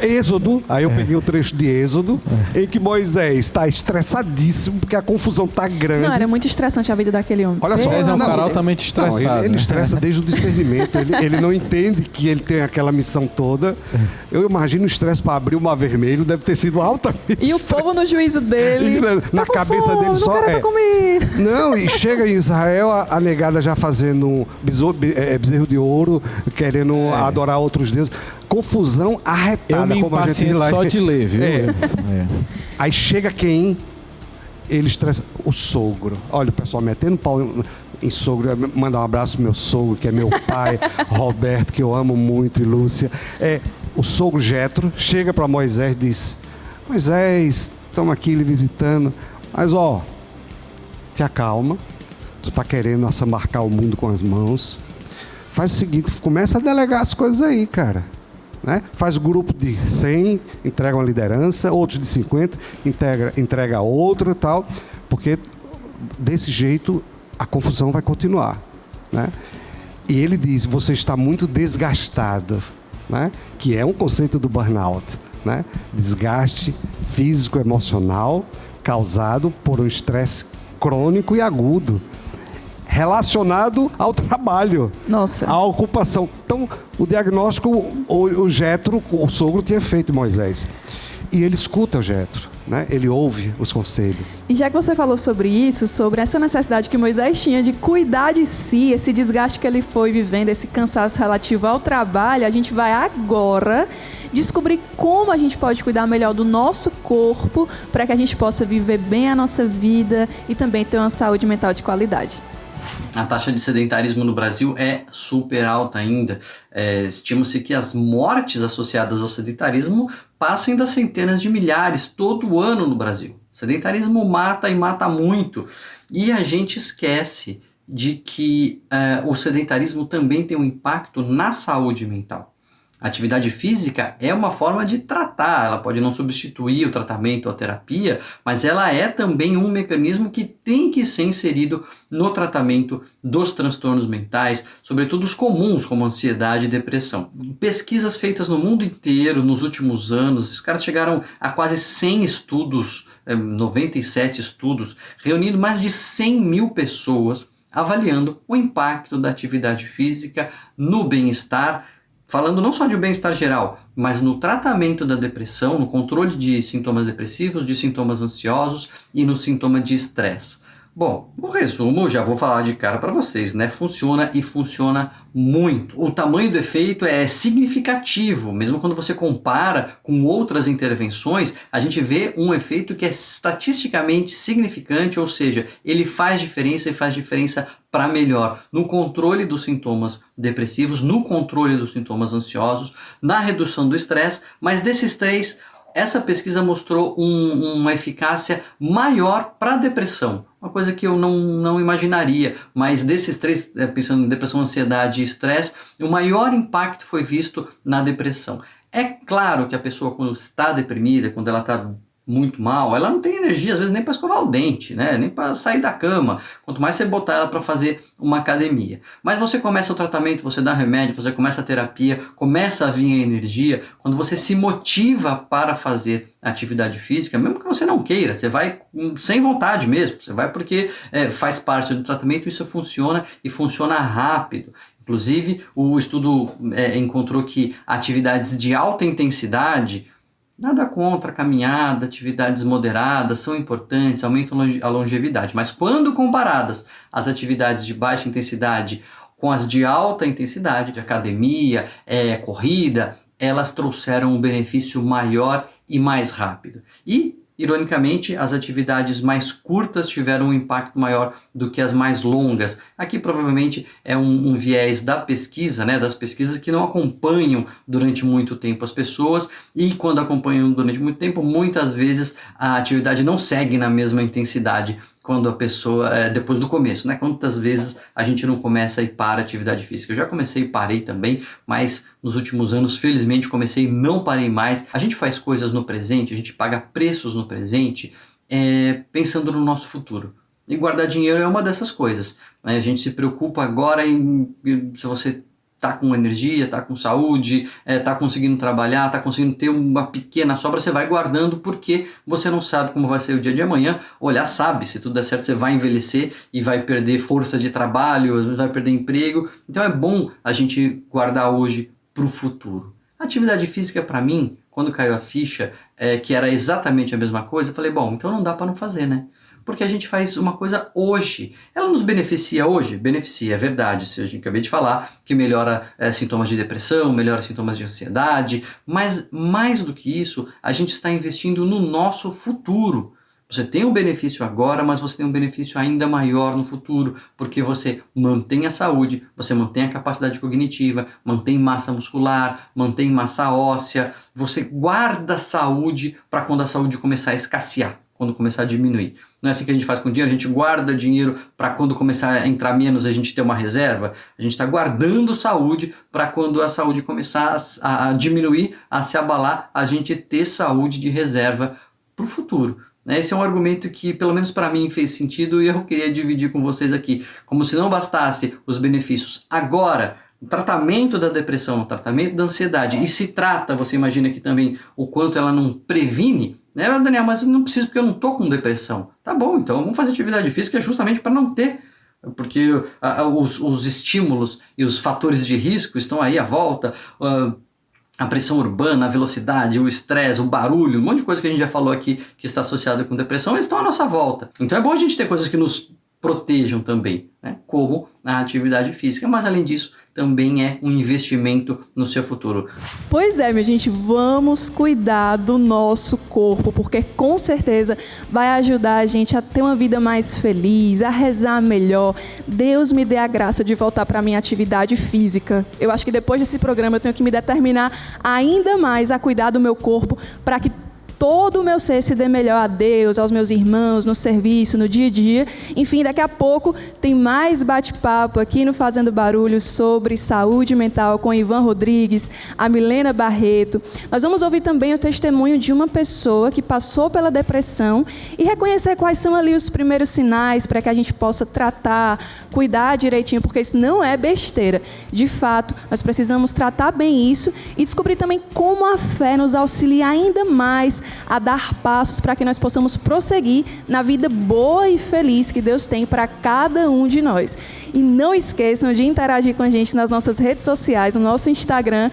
Êxodo, aí eu peguei o trecho de Êxodo, em que Moisés está estressadíssimo porque a confusão está grande. Não, era muito estressante a vida daquele homem. Olha só, Moisés é um cara altamente estressado. Ele estressa desde o discernimento, ele não entende que ele tem aquela missão toda. Eu imagino o estresse para abrir o Mar Vermelho deve ter sido altamente E o povo no juízo dele, na cabeça dele só Não, e chega em Israel a negada já fazendo bezerro de ouro, querendo adorar outros deuses. Confusão arretada. Eu me impaciento só de ler, viu? Aí chega quem? Ele estressa. O sogro. Olha o pessoal metendo pau em sogro. Mandar um abraço pro meu sogro, que é meu pai, Roberto, que eu amo muito, e Lúcia. O sogro Jetro chega para Moisés e diz: Moisés, estamos aqui lhe visitando, mas te acalma, tu tá querendo assambarcar o mundo com as mãos. Faz o seguinte, começa a delegar as coisas aí, cara. Né? Faz grupo de 100, entrega uma liderança, outros de 50, entrega a outro e tal, porque desse jeito a confusão vai continuar. Né? E ele diz: você está muito desgastado, né? Que é um conceito do burnout. Né? Desgaste físico, emocional, causado por um estresse crônico e agudo, relacionado ao trabalho, à ocupação. Então, o diagnóstico, o Jetro, o sogro, tinha feito Moisés. E ele escuta o Jetro, né? Ele ouve os conselhos. E já que você falou sobre isso, sobre essa necessidade que Moisés tinha de cuidar de si, esse desgaste que ele foi vivendo, esse cansaço relativo ao trabalho, a gente vai agora descobrir como a gente pode cuidar melhor do nosso corpo para que a gente possa viver bem a nossa vida e também ter uma saúde mental de qualidade. A taxa de sedentarismo no Brasil é super alta ainda. Estima-se que as mortes associadas ao sedentarismo passem das centenas de milhares todo ano no Brasil. Sedentarismo mata e mata muito. E a gente esquece de que o sedentarismo também tem um impacto na saúde mental. A atividade física é uma forma de tratar, ela pode não substituir o tratamento ou a terapia, mas ela é também um mecanismo que tem que ser inserido no tratamento dos transtornos mentais, sobretudo os comuns, como ansiedade e depressão. Pesquisas feitas no mundo inteiro nos últimos anos, os caras chegaram a quase 100 estudos, 97 estudos, reunindo mais de 100 mil pessoas, avaliando o impacto da atividade física no bem-estar, falando não só de bem-estar geral, mas no tratamento da depressão, no controle de sintomas depressivos, de sintomas ansiosos e no sintoma de estresse. Bom, o resumo já vou falar de cara para vocês, né? Funciona e funciona muito. O tamanho do efeito é significativo, mesmo quando você compara com outras intervenções, a gente vê um efeito que é estatisticamente significante, ou seja, ele faz diferença e faz diferença para melhor no controle dos sintomas depressivos, no controle dos sintomas ansiosos, na redução do estresse, mas desses três, essa pesquisa mostrou uma eficácia maior para a depressão. Uma coisa que eu não imaginaria, mas desses três, pensando em depressão, ansiedade e estresse, o maior impacto foi visto na depressão. É claro que a pessoa, quando está deprimida, quando ela está muito mal, ela não tem energia, às vezes, nem para escovar o dente, né? Nem para sair da cama. Quanto mais você botar ela para fazer uma academia. Mas você começa o tratamento, você dá remédio, você começa a terapia, começa a vir a energia. Quando você se motiva para fazer atividade física, mesmo que você não queira, você vai sem vontade mesmo, você vai porque faz parte do tratamento, isso funciona e funciona rápido. Inclusive, o estudo encontrou que atividades de alta intensidade, nada contra caminhada, atividades moderadas, são importantes, aumentam a longevidade. Mas quando comparadas às atividades de baixa intensidade com as de alta intensidade, de academia, corrida, elas trouxeram um benefício maior e mais rápido. E, ironicamente, as atividades mais curtas tiveram um impacto maior do que as mais longas. Aqui provavelmente é um viés da pesquisa, né, das pesquisas que não acompanham durante muito tempo as pessoas, e quando acompanham durante muito tempo, muitas vezes a atividade não segue na mesma intensidade quando a pessoa, depois do começo, né? Quantas vezes a gente não começa e para a atividade física? Eu já comecei e parei também, mas nos últimos anos, felizmente, comecei e não parei mais. A gente faz coisas no presente, a gente paga preços no presente, pensando no nosso futuro. E guardar dinheiro é uma dessas coisas, né? A gente se preocupa agora se você está com energia, está com saúde, está conseguindo trabalhar, está conseguindo ter uma pequena sobra, você vai guardando porque você não sabe como vai ser o dia de amanhã. Olhar, sabe, se tudo der certo, você vai envelhecer e vai perder força de trabalho, às vezes vai perder emprego. Então é bom a gente guardar hoje para o futuro. A atividade física, para mim, quando caiu a ficha, que era exatamente a mesma coisa, eu falei, bom, então não dá para não fazer, né? Porque a gente faz uma coisa hoje. Ela nos beneficia hoje? Beneficia, é verdade. A gente acabei de falar que melhora sintomas de depressão, melhora sintomas de ansiedade, mas mais do que isso, a gente está investindo no nosso futuro. Você tem um benefício agora, mas você tem um benefício ainda maior no futuro, porque você mantém a saúde, você mantém a capacidade cognitiva, mantém massa muscular, mantém massa óssea, você guarda saúde para quando a saúde começar a escassear, quando começar a diminuir. Não é assim que a gente faz com dinheiro, a gente guarda dinheiro para quando começar a entrar menos a gente ter uma reserva. A gente está guardando saúde para quando a saúde começar a diminuir, a se abalar, a gente ter saúde de reserva para o futuro. Esse é um argumento que, pelo menos para mim, fez sentido e eu queria dividir com vocês aqui. Como se não bastasse os benefícios agora, o tratamento da depressão, o tratamento da ansiedade, e se trata, você imagina aqui também, o quanto ela não previne, né, Daniel, mas eu não preciso porque eu não estou com depressão. Tá bom, então vamos fazer atividade física justamente para não ter, porque os estímulos e os fatores de risco estão aí à volta, a pressão urbana, a velocidade, o estresse, o barulho, um monte de coisa que a gente já falou aqui que está associada com depressão, eles estão à nossa volta. Então é bom a gente ter coisas que nos protejam também, né, como a atividade física, mas além disso, também é um investimento no seu futuro. Pois é, minha gente, vamos cuidar do nosso corpo, porque com certeza vai ajudar a gente a ter uma vida mais feliz, a rezar melhor. Deus me dê a graça de voltar para a minha atividade física. Eu acho que depois desse programa eu tenho que me determinar ainda mais a cuidar do meu corpo para que todo o meu ser se dê melhor a Deus, aos meus irmãos, no serviço, no dia a dia. Enfim, daqui a pouco tem mais bate-papo aqui no Fazendo Barulho sobre saúde mental com Ivan Rodrigues, a Milena Barreto. Nós vamos ouvir também o testemunho de uma pessoa que passou pela depressão e reconhecer quais são ali os primeiros sinais para que a gente possa tratar, cuidar direitinho, porque isso não é besteira. De fato, nós precisamos tratar bem isso e descobrir também como a fé nos auxilia ainda mais a dar passos para que nós possamos prosseguir na vida boa e feliz que Deus tem para cada um de nós. E não esqueçam de interagir com a gente nas nossas redes sociais, no nosso Instagram,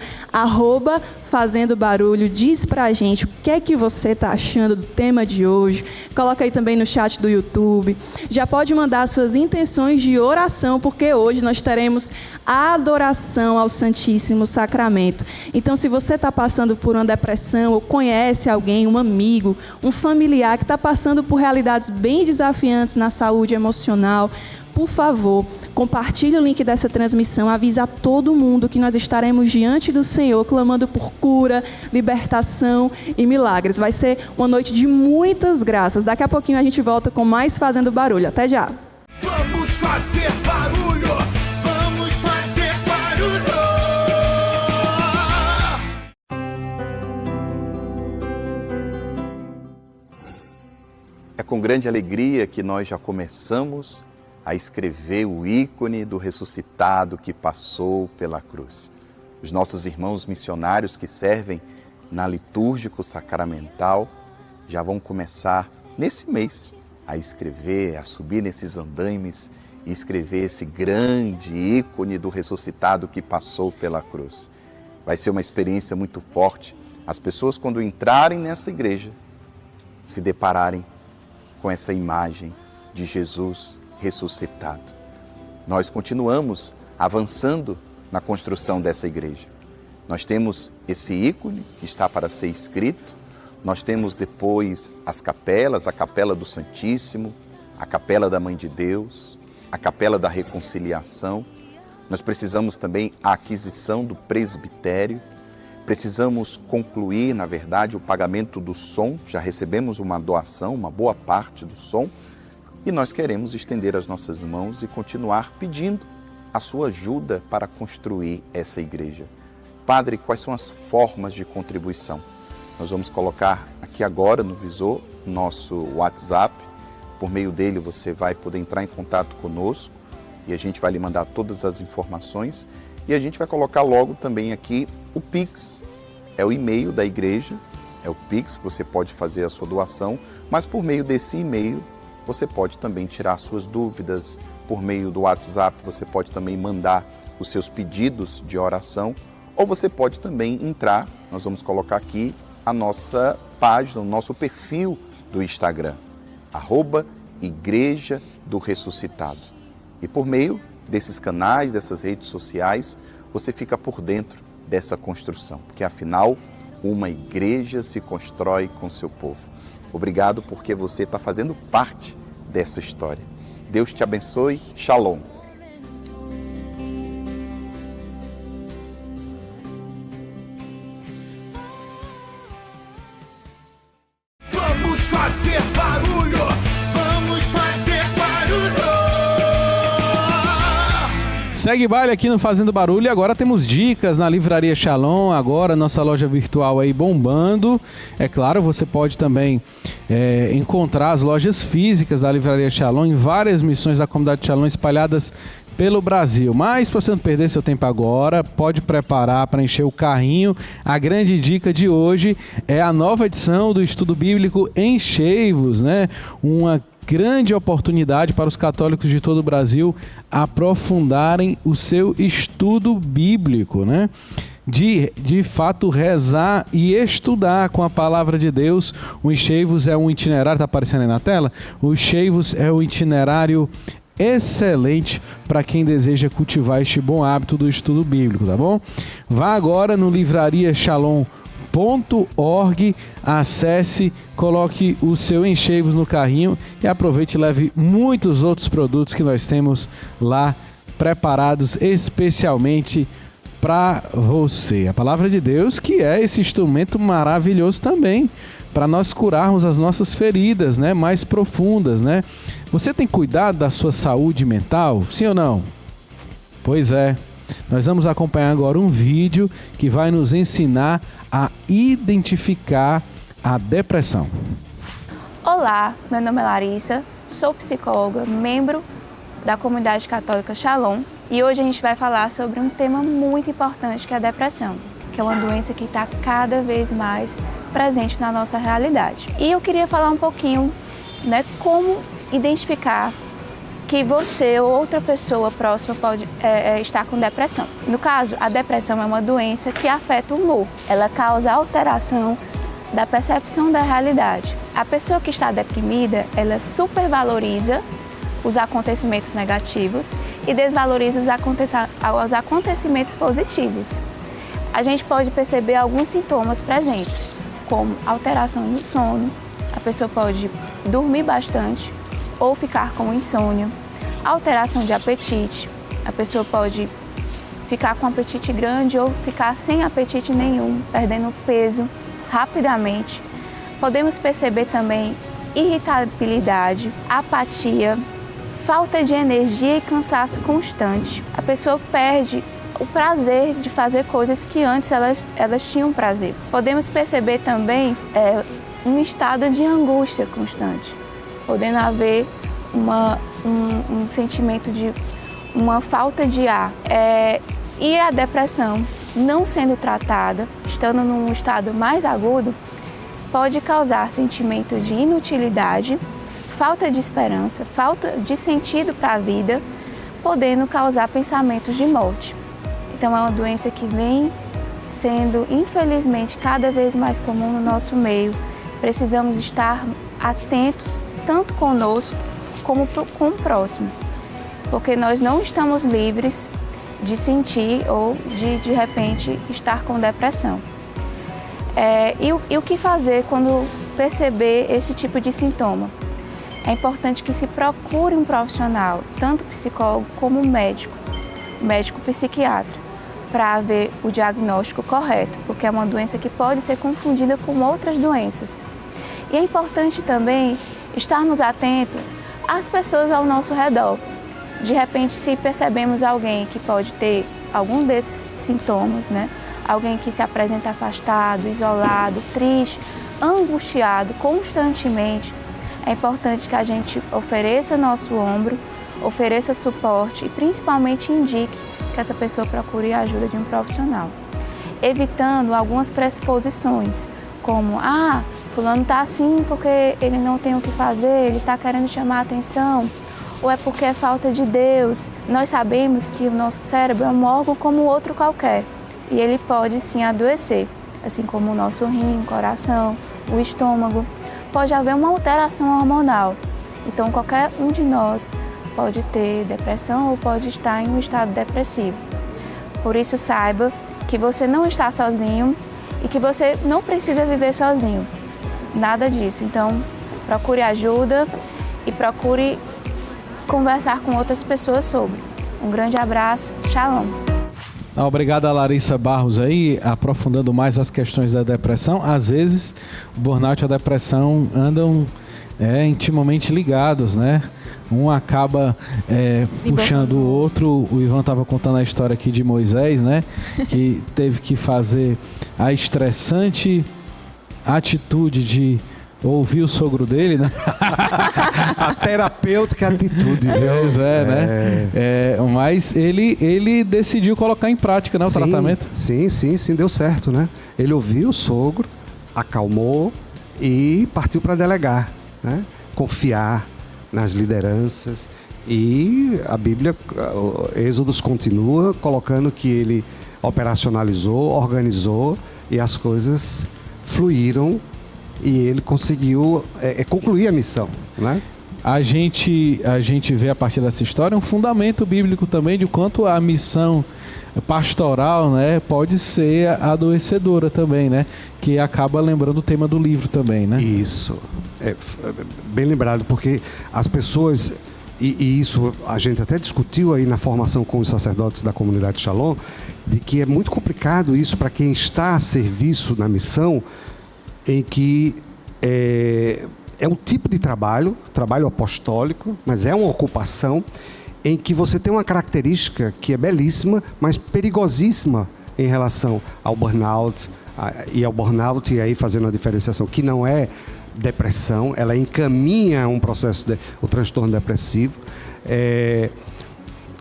@Fazendo Barulho. Diz pra gente o que é que você está achando do tema de hoje. Coloca aí também no chat do YouTube. Já pode mandar suas intenções de oração, porque hoje nós teremos a adoração ao Santíssimo Sacramento. Então, se você está passando por uma depressão ou conhece alguém, um amigo, um familiar que está passando por realidades bem desafiantes na saúde emocional, por favor, compartilhe o link dessa transmissão, avisa a todo mundo que nós estaremos diante do Senhor, clamando por cura, libertação e milagres. Vai ser uma noite de muitas graças. Daqui a pouquinho a gente volta com mais Fazendo Barulho. Até já! Vamos fazer barulho! Vamos fazer barulho! É com grande alegria que nós já começamos a escrever o ícone do ressuscitado que passou pela cruz. Os nossos irmãos missionários que servem na litúrgico sacramental já vão começar nesse mês a escrever, a subir nesses andaimes e escrever esse grande ícone do ressuscitado que passou pela cruz. Vai ser uma experiência muito forte. As pessoas, quando entrarem nessa igreja, se depararem com essa imagem de Jesus ressuscitado. Nós continuamos avançando na construção dessa igreja. Nós temos esse ícone que está para ser escrito, nós temos depois as capelas, a Capela do Santíssimo, a Capela da Mãe de Deus, a Capela da Reconciliação. Nós precisamos também a aquisição do presbitério, precisamos concluir, na verdade, o pagamento do som, já recebemos uma doação, uma boa parte do som, e nós queremos estender as nossas mãos e continuar pedindo a sua ajuda para construir essa igreja. Padre, quais são as formas de contribuição? Nós vamos colocar aqui agora no visor nosso WhatsApp. Por meio dele você vai poder entrar em contato conosco e a gente vai lhe mandar todas as informações. E a gente vai colocar logo também aqui o Pix. É o e-mail da igreja, é o Pix que você pode fazer a sua doação, mas por meio desse e-mail você pode também tirar suas dúvidas. Por meio do WhatsApp você pode também mandar os seus pedidos de oração, ou você pode também entrar, nós vamos colocar aqui a nossa página, o nosso perfil do Instagram, @Igreja do Ressuscitado. E por meio desses canais, dessas redes sociais, você fica por dentro dessa construção, porque afinal, uma igreja se constrói com seu povo. Obrigado porque você está fazendo parte dessa história. Deus te abençoe. Shalom. Vamos fazer barulho! Vamos fazer barulho! Segue baile aqui no Fazendo Barulho e agora temos dicas na Livraria Shalom, agora nossa loja virtual aí bombando. É claro, você pode também encontrar as lojas físicas da Livraria Shalom em várias missões da comunidade Shalom espalhadas pelo Brasil. Mas para você não perder seu tempo agora, pode preparar para encher o carrinho. A grande dica de hoje é a nova edição do Estudo Bíblico Enchei-vos, né? Uma grande oportunidade para os católicos de todo o Brasil aprofundarem o seu estudo bíblico, né? De fato rezar e estudar com a palavra de Deus. O Enchei-vos é um itinerário, está aparecendo aí na tela? O Enchei-vos é um itinerário excelente para quem deseja cultivar este bom hábito do estudo bíblico, tá bom? Vá agora no livrariashalom.org, acesse, coloque o seu Enchei-vos no carrinho e aproveite e leve muitos outros produtos que nós temos lá preparados especialmente para você. A palavra de Deus, que é esse instrumento maravilhoso também para nós curarmos as nossas feridas, né, mais profundas, né? Você tem cuidado da sua saúde mental? Sim ou não? Pois é. Nós vamos acompanhar agora um vídeo que vai nos ensinar a identificar a depressão. Olá, meu nome é Larissa, sou psicóloga, membro da comunidade católica Shalom, e hoje a gente vai falar sobre um tema muito importante que é a depressão, que é uma doença que está cada vez mais presente na nossa realidade. E eu queria falar um pouquinho, né, como identificar que você ou outra pessoa próxima pode estar com depressão. No caso, a depressão é uma doença que afeta o humor. Ela causa alteração da percepção da realidade. A pessoa que está deprimida, ela supervaloriza os acontecimentos negativos e desvaloriza os acontecimentos positivos. A gente pode perceber alguns sintomas presentes, como alteração no sono, a pessoa pode dormir bastante ou ficar com insônia, alteração de apetite, a pessoa pode ficar com apetite grande ou ficar sem apetite nenhum, perdendo peso rapidamente. Podemos perceber também irritabilidade, apatia, falta de energia e cansaço constante. A pessoa perde o prazer de fazer coisas que antes elas tinham prazer. Podemos perceber também um estado de angústia constante, podendo haver um sentimento de uma falta de ar. E a depressão, não sendo tratada, estando num estado mais agudo, pode causar sentimento de inutilidade, falta de esperança, falta de sentido para a vida, podendo causar pensamentos de morte. Então é uma doença que vem sendo, infelizmente, cada vez mais comum no nosso meio. Precisamos estar atentos, tanto conosco como com o próximo, porque nós não estamos livres de sentir ou de repente estar com depressão. E o que fazer quando perceber esse tipo de sintoma? É importante que se procure um profissional, tanto psicólogo como médico psiquiatra, para haver o diagnóstico correto, porque é uma doença que pode ser confundida com outras doenças. E é importante também estarmos atentos às pessoas ao nosso redor. De repente, se percebemos alguém que pode ter algum desses sintomas, né? Alguém que se apresenta afastado, isolado, triste, angustiado constantemente, é importante que a gente ofereça nosso ombro, ofereça suporte e principalmente indique que essa pessoa procure a ajuda de um profissional, evitando algumas pressuposições, como fulano está assim porque ele não tem o que fazer, ele está querendo chamar a atenção, ou é porque é falta de Deus. Nós sabemos que o nosso cérebro é um órgão como outro qualquer e ele pode sim adoecer, assim como o nosso rim, o coração, o estômago. Pode haver uma alteração hormonal, então qualquer um de nós pode ter depressão ou pode estar em um estado depressivo. Por isso, saiba que você não está sozinho e que você não precisa viver sozinho. Nada disso. Então, procure ajuda e procure conversar com outras pessoas sobre. Um grande abraço. Shalom. Obrigado a Larissa Barros aí, aprofundando mais as questões da depressão. Às vezes, o burnout e a depressão andam intimamente ligados, né? Um acaba puxando o outro. O Ivan estava contando a história aqui de Moisés, né? Que teve que fazer a estressante atitude de ouvir o sogro dele, né? A terapêutica atitude, viu? Né? Mas ele decidiu colocar em prática, né, o tratamento. Sim, deu certo, né? Ele ouviu o sogro, acalmou e partiu para delegar, né? Confiar nas lideranças. E a Bíblia, Êxodos continua colocando que ele operacionalizou, organizou e as coisas fluíram e ele conseguiu concluir a missão, né? A gente vê a partir dessa história um fundamento bíblico também de quanto a missão pastoral, né, pode ser adoecedora também, né? Que acaba lembrando o tema do livro também, né? Isso. Bem lembrado, porque as pessoas, e isso a gente até discutiu aí na formação com os sacerdotes da comunidade Shalom, de que é muito complicado isso para quem está a serviço na missão, em que é um tipo de trabalho apostólico, mas é uma ocupação em que você tem uma característica que é belíssima, mas perigosíssima em relação ao burnout, e aí fazendo a diferenciação, que não é depressão, ela encaminha um processo o transtorno depressivo,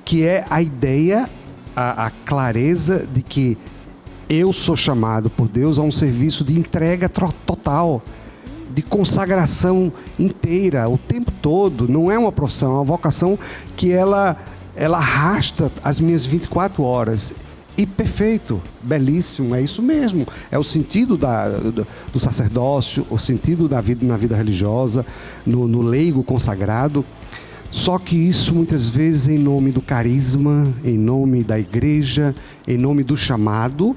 que é a ideia, a clareza de que Eu sou chamado por Deus a um serviço de entrega total, de consagração inteira, o tempo todo. Não é uma profissão, é uma vocação que ela arrasta as minhas 24 horas. E perfeito, belíssimo, é isso mesmo. É o sentido do sacerdócio, o sentido da vida na vida religiosa, no leigo consagrado. Só que isso muitas vezes em nome do carisma, em nome da igreja, em nome do chamado,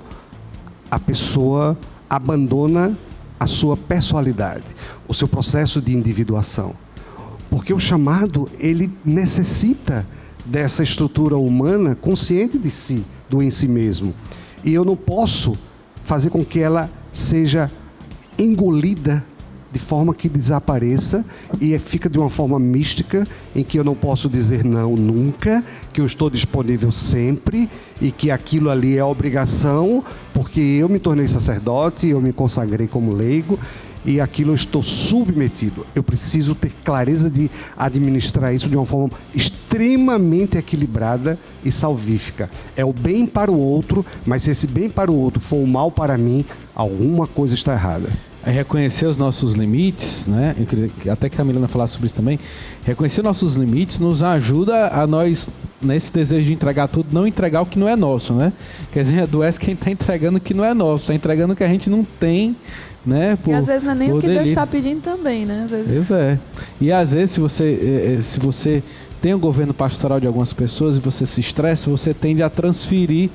a pessoa abandona a sua pessoalidade, o seu processo de individuação. Porque o chamado, ele necessita dessa estrutura humana consciente de si, do em si mesmo. E eu não posso fazer com que ela seja engolida de forma que desapareça e fica de uma forma mística, em que eu não posso dizer não nunca, que eu estou disponível sempre e que aquilo ali é obrigação, porque eu me tornei sacerdote, eu me consagrei como leigo e aquilo eu estou submetido. Eu preciso ter clareza de administrar isso de uma forma extremamente equilibrada e salvífica. É o bem para o outro, mas se esse bem para o outro for o mal para mim, alguma coisa está errada. É reconhecer os nossos limites, né? Eu queria até que a Milena falasse sobre isso também. Reconhecer nossos limites nos ajuda a nós, nesse desejo de entregar tudo, não entregar o que não é nosso, né? Quer dizer, adoece quem está entregando o que não é nosso, está entregando o que a gente não tem, né? E às vezes não é nem o que Deus está pedindo também, né? Às vezes... Isso é. E às vezes, se você tem o governo pastoral de algumas pessoas e você se estressa, você tende a transferir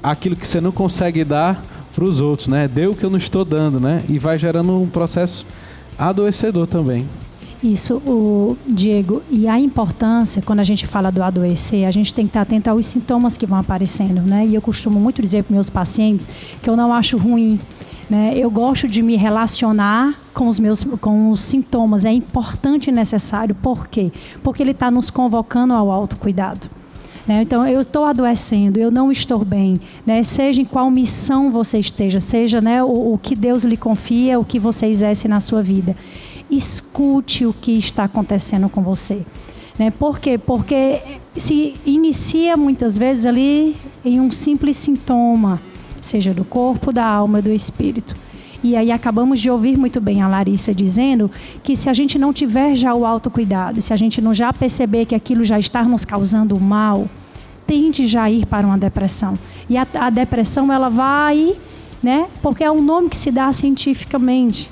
aquilo que você não consegue dar para os outros, né? Dê o que eu não estou dando, né? E vai gerando um processo adoecedor também. Isso, Diego, e a importância, quando a gente fala do adoecer, a gente tem que estar atento aos sintomas que vão aparecendo, né? E eu costumo muito dizer para meus pacientes que eu não acho ruim, né? Eu gosto de me relacionar com os sintomas, é importante e necessário. Por quê? Porque ele está nos convocando ao autocuidado. Então, eu estou adoecendo, eu não estou bem, né? Seja em qual missão você esteja, seja, né, o que Deus lhe confia, o que você exerce na sua vida. Escute o que está acontecendo com você. Né? Por quê? Porque se inicia muitas vezes ali em um simples sintoma, seja do corpo, da alma, do espírito. E aí acabamos de ouvir muito bem a Larissa dizendo que se a gente não tiver já o autocuidado, se a gente não já perceber que aquilo já está nos causando mal, tende já a ir para uma depressão. E a depressão, ela vai, né? Porque é um nome que se dá cientificamente.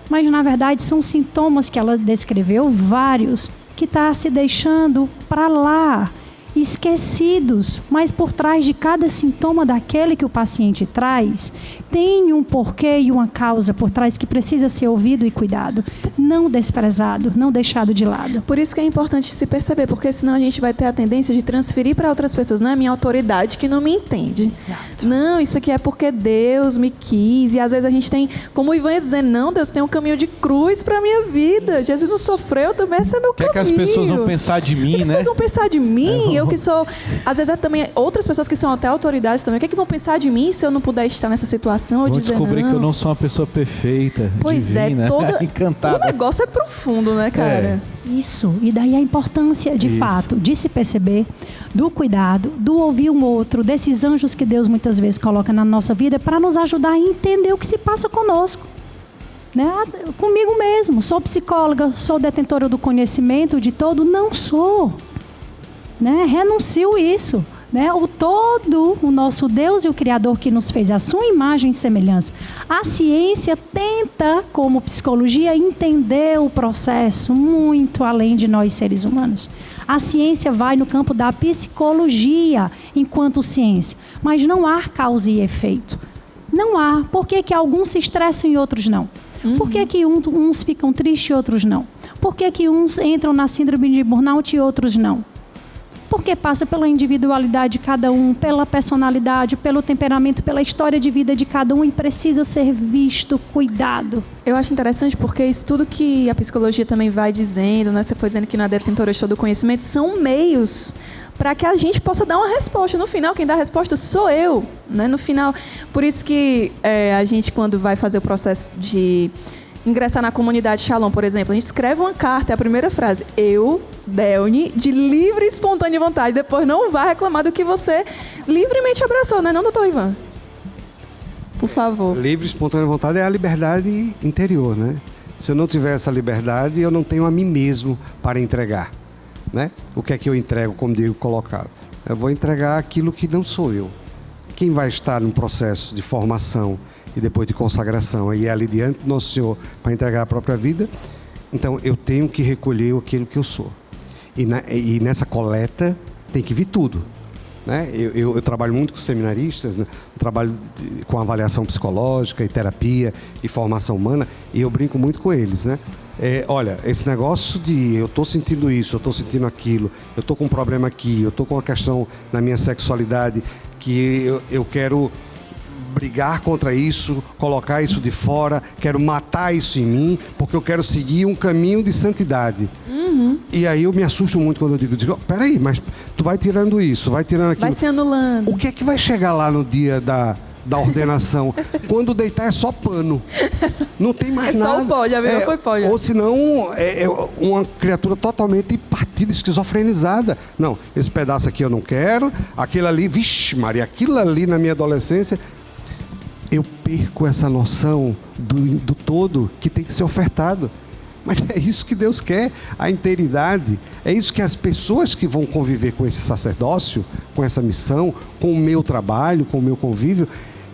Mas, na verdade, são sintomas que ela descreveu, vários, que está se deixando para lá, esquecidos. Mas por trás de cada sintoma daquele que o paciente traz, tem um porquê e uma causa por trás que precisa ser ouvido e cuidado. Não desprezado, não deixado de lado. Por isso que é importante se perceber, porque senão a gente vai ter a tendência de transferir para outras pessoas. Não é a minha autoridade que não me entende. Exato. Não, isso aqui é porque Deus me quis. E às vezes a gente tem, como o Ivan ia dizer, não, Deus tem um caminho de cruz para a minha vida. Jesus não sofreu também, esse é meu caminho. O que é que as pessoas vão pensar de mim, né? As pessoas vão pensar de mim, eu que sou... Às vezes é também outras pessoas que são até autoridades também. O que é que vão pensar de mim se eu não puder estar nessa situação? Vou descobrir que eu não sou uma pessoa perfeita, divina, encantada. O negócio é profundo, né, cara? Isso. E daí a importância, de fato, de se perceber, do cuidado, do ouvir um outro, desses anjos que Deus muitas vezes coloca na nossa vida para nos ajudar a entender o que se passa conosco. Né? Comigo mesmo. Sou psicóloga, sou detentora do conhecimento de todo? Não sou. Né? Renuncio isso. Né? O nosso Deus e o Criador que nos fez a sua imagem e semelhança. A ciência tenta, como psicologia, entender o processo muito além de nós seres humanos. A ciência vai no campo da psicologia enquanto ciência, mas não há causa e efeito. Não há. Por que alguns se estressam e outros não? Por que uns ficam tristes e outros não? Por que uns entram na síndrome de burnout e outros não? Porque passa pela individualidade de cada um, pela personalidade, pelo temperamento, pela história de vida de cada um e precisa ser visto, cuidado. Eu acho interessante porque isso tudo que a psicologia também vai dizendo, né? Você foi dizendo que na detentora de todo o conhecimento, são meios para que a gente possa dar uma resposta. No final, quem dá a resposta sou eu. Né? No final, por isso que a gente, quando vai fazer o processo de ingressar na comunidade Shalom, por exemplo, a gente escreve uma carta, é a primeira frase, eu, Delny, de livre e espontânea vontade, depois não vai reclamar do que você livremente abraçou, né, não, doutor Ivan? por favor. Livre, espontânea vontade é a liberdade interior, né? Se eu não tiver essa liberdade, eu não tenho a mim mesmo para entregar, né? O que é que eu entrego, como Diego colocado? Eu vou entregar aquilo que não sou eu. Quem vai estar num processo de formação e depois de consagração e ali diante do Nosso Senhor para entregar a própria vida, então eu tenho que recolher aquilo que eu sou. E nessa coleta tem que vir tudo. Né? Eu trabalho muito com seminaristas, né? Trabalho com avaliação psicológica e terapia e formação humana, e eu brinco muito com eles, né? Olha, esse negócio de eu estou sentindo isso, eu estou sentindo aquilo, eu estou com um problema aqui, eu estou com uma questão na minha sexualidade que eu quero brigar contra isso, colocar isso de fora, quero matar isso em mim, porque eu quero seguir um caminho de santidade. E aí eu me assusto muito quando eu digo, peraí, mas tu vai tirando isso, vai tirando aquilo. Vai se anulando. O que é que vai chegar lá no dia da ordenação? Quando deitar é só pano. Não tem mais nada. É só o pó, já viu? Foi pó. Ou senão é uma criatura totalmente partida, esquizofrenizada. Não, esse pedaço aqui eu não quero, aquele ali, vixe Maria, aquilo ali na minha adolescência... Eu perco essa noção do todo que tem que ser ofertado. Mas é isso que Deus quer, a inteiridade. É isso que as pessoas que vão conviver com esse sacerdócio, com essa missão, com o meu trabalho, com o meu convívio,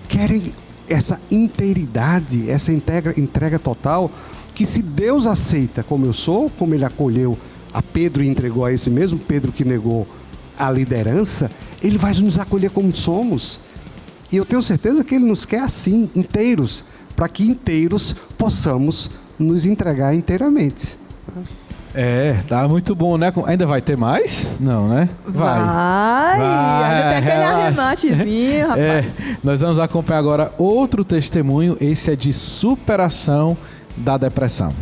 querem essa inteiridade, essa entrega total, que se Deus aceita como eu sou, como Ele acolheu a Pedro e entregou a esse mesmo Pedro que negou a liderança, Ele vai nos acolher como somos. E eu tenho certeza que Ele nos quer assim, inteiros, para que inteiros possamos nos entregar inteiramente. Tá muito bom, né? Ainda vai ter mais? Não, né? Vai. Ainda tem aquele arrematezinho, rapaz. Nós vamos acompanhar agora outro testemunho. Esse é de superação da depressão.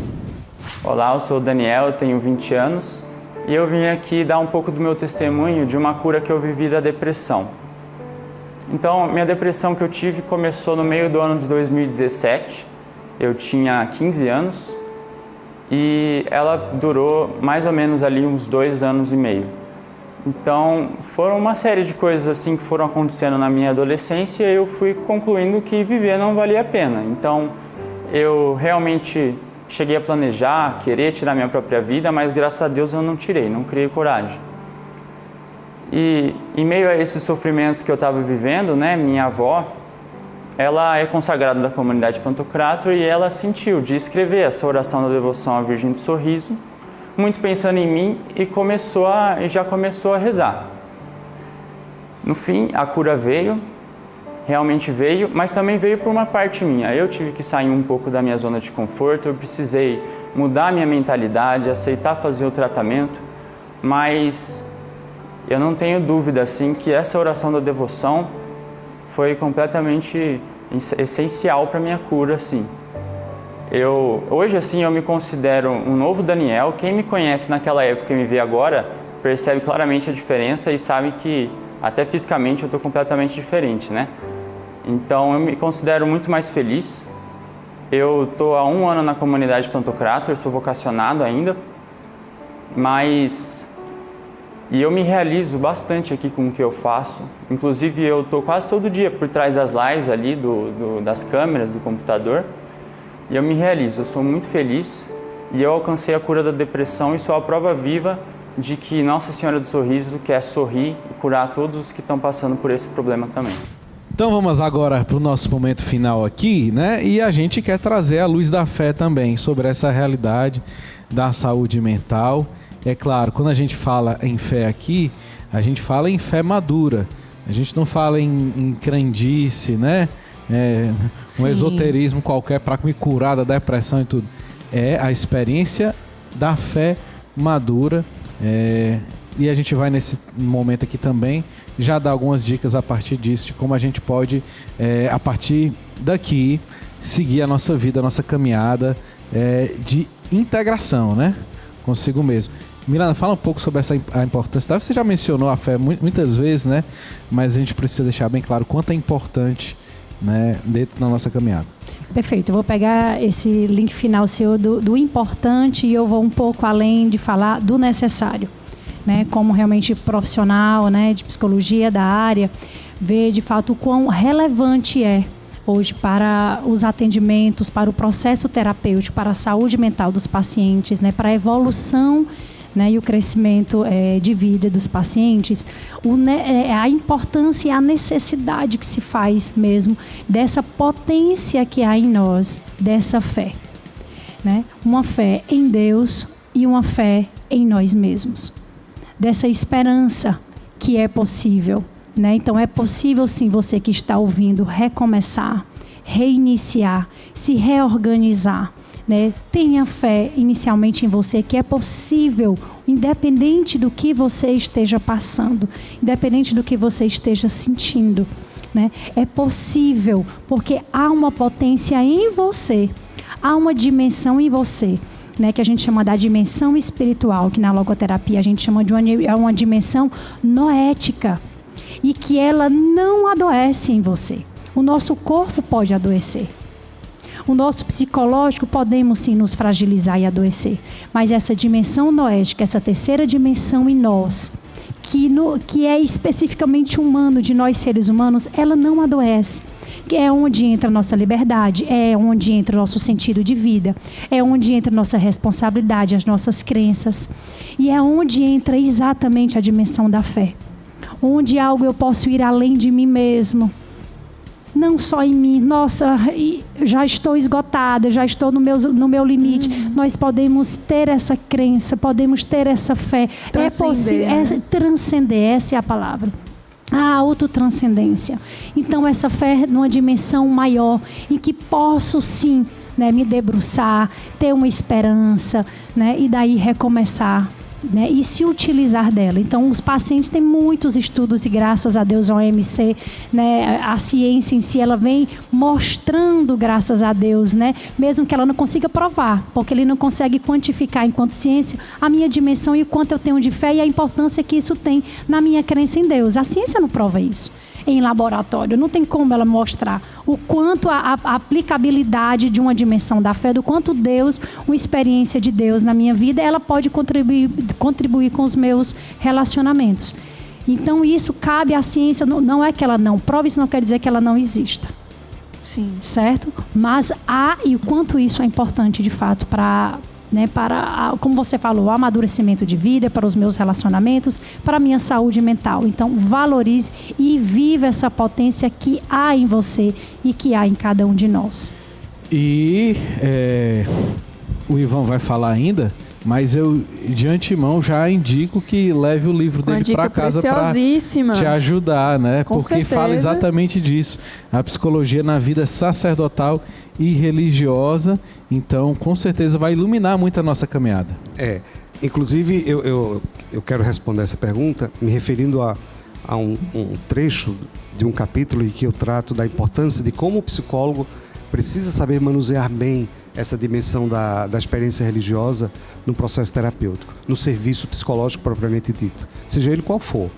Olá, eu sou o Daniel, tenho 20 anos e eu vim aqui dar um pouco do meu testemunho de uma cura que eu vivi da depressão. Então, minha depressão que eu tive começou no meio do ano de 2017. Eu tinha 15 anos e ela durou mais ou menos ali uns 2 anos e meio. Então, foram uma série de coisas assim que foram acontecendo na minha adolescência e eu fui concluindo que viver não valia a pena. Então, eu realmente cheguei a planejar, querer tirar minha própria vida, mas graças a Deus eu não tirei, não criei coragem. E em meio a esse sofrimento que eu estava vivendo, né, minha avó, ela é consagrada da comunidade Pantocrator e ela sentiu de escrever essa oração da devoção à Virgem do Sorriso, muito pensando em mim, e já começou a rezar. No fim, a cura veio, realmente veio, mas também veio por uma parte minha. Eu tive que sair um pouco da minha zona de conforto, eu precisei mudar a minha mentalidade, aceitar fazer o tratamento, mas eu não tenho dúvida assim que essa oração da devoção foi completamente essencial para minha cura, assim. Hoje assim eu me considero um novo Daniel. Quem me conhece naquela época e me vê agora percebe claramente a diferença e sabe que até fisicamente eu estou completamente diferente, né? Então eu me considero muito mais feliz. Eu estou há 1 ano na comunidade Pantocrator, sou vocacionado ainda, e eu me realizo bastante aqui com o que eu faço. Inclusive, eu estou quase todo dia por trás das lives ali, das câmeras, do computador. E eu me realizo, eu sou muito feliz. E eu alcancei a cura da depressão e sou a prova viva de que Nossa Senhora do Sorriso quer sorrir e curar todos os que estão passando por esse problema também. Então vamos agora para o nosso momento final aqui, né? E a gente quer trazer a luz da fé também sobre essa realidade da saúde mental. É claro, quando a gente fala em fé aqui, a gente fala em fé madura. A gente não fala em crendice, né? Um esoterismo qualquer para me curar da depressão e tudo. É a experiência da fé madura. E a gente vai nesse momento aqui também já dar algumas dicas a partir disso, de como a gente pode, a partir daqui, seguir a nossa vida, a nossa caminhada de integração, né? Consigo mesmo. Milana, fala um pouco sobre a importância. Você já mencionou a fé muitas vezes, né? Mas a gente precisa deixar bem claro quanto é importante, né, dentro da nossa caminhada. Perfeito. Eu vou pegar esse link final seu do importante e eu vou um pouco além de falar do necessário, né? Como realmente profissional, né, de psicologia da área, ver de fato o quão relevante é hoje para os atendimentos, para o processo terapêutico, para a saúde mental dos pacientes, né, para a evolução, né, e o crescimento de vida dos pacientes, a importância e a necessidade que se faz mesmo dessa potência que há em nós, dessa fé, né? Uma fé em Deus e uma fé em nós mesmos, dessa esperança que é possível, né? Então é possível sim, você que está ouvindo, recomeçar, reiniciar, se reorganizar, né? Tenha fé inicialmente em você, que é possível, independente do que você esteja passando, independente do que você esteja sentindo, né? É possível, porque há uma potência em você, há uma dimensão em você, né, que a gente chama da dimensão espiritual, que na logoterapia a gente chama de uma dimensão noética, e que ela não adoece em você. O nosso corpo pode adoecer. O nosso psicológico podemos sim nos fragilizar e adoecer. Mas essa dimensão noética, essa terceira dimensão em nós, que é especificamente humano, de nós seres humanos, ela não adoece. Que é onde entra a nossa liberdade, é onde entra o nosso sentido de vida, é onde entra a nossa responsabilidade, as nossas crenças. E é onde entra exatamente a dimensão da fé. Onde algo eu posso ir além de mim mesmo. Não só em mim, nossa, já estou esgotada, já estou no meu limite. Nós podemos ter essa crença, podemos ter essa fé. Transcender, transcender, essa é a palavra. A autotranscendência. Então essa fé numa dimensão maior, em que posso sim, né, me debruçar, ter uma esperança, né, e daí recomeçar, né, e se utilizar dela. Então os pacientes têm muitos estudos e graças a Deus a OMC, né, a ciência em si, ela vem mostrando, graças a Deus, né, mesmo que ela não consiga provar, porque ele não consegue quantificar enquanto ciência a minha dimensão e o quanto eu tenho de fé e a importância que isso tem na minha crença em Deus. A ciência não prova isso em laboratório, não tem como ela mostrar o quanto a aplicabilidade de uma dimensão da fé, do quanto Deus, uma experiência de Deus na minha vida, ela pode contribuir com os meus relacionamentos. Então isso cabe à ciência, não é que ela não prova, isso não quer dizer que ela não exista. Sim. Certo? Mas e o quanto isso é importante de fato para, né, como você falou, o amadurecimento de vida, para os meus relacionamentos, para a minha saúde mental. Então, valorize e viva essa potência que há em você e que há em cada um de nós. E o Ivan vai falar ainda, mas eu de antemão já indico que leve o livro dele para casa para te ajudar, né? Com porque certeza. Fala exatamente disso, a psicologia na vida sacerdotal e religiosa. Então, com certeza vai iluminar muito a nossa caminhada. Inclusive eu quero responder essa pergunta me referindo a um trecho de um capítulo em que eu trato da importância de como o psicólogo precisa saber manusear bem essa dimensão da experiência religiosa no processo terapêutico, no serviço psicológico propriamente dito, seja ele qual for,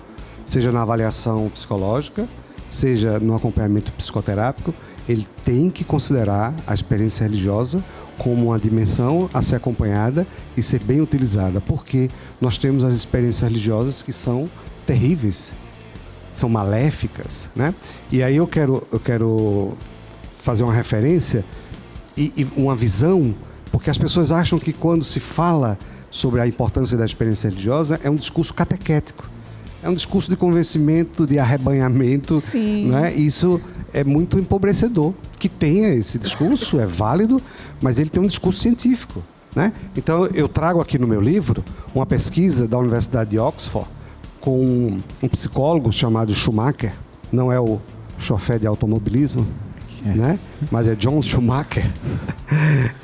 seja na avaliação psicológica, seja no acompanhamento psicoterápico. Ele tem que considerar a experiência religiosa como uma dimensão a ser acompanhada e ser bem utilizada, porque nós temos as experiências religiosas que são terríveis, são maléficas, né? E aí eu quero fazer uma referência e uma visão, porque as pessoas acham que quando se fala sobre a importância da experiência religiosa é um discurso catequético, é um discurso de convencimento, de arrebanhamento, né? Isso é muito empobrecedor. Que tenha esse discurso, é válido, mas ele tem um discurso científico, né? Então eu trago aqui no meu livro uma pesquisa da Universidade de Oxford com um psicólogo chamado Schumacher, não é o chofé de automobilismo, né? Mas é John Schumacher,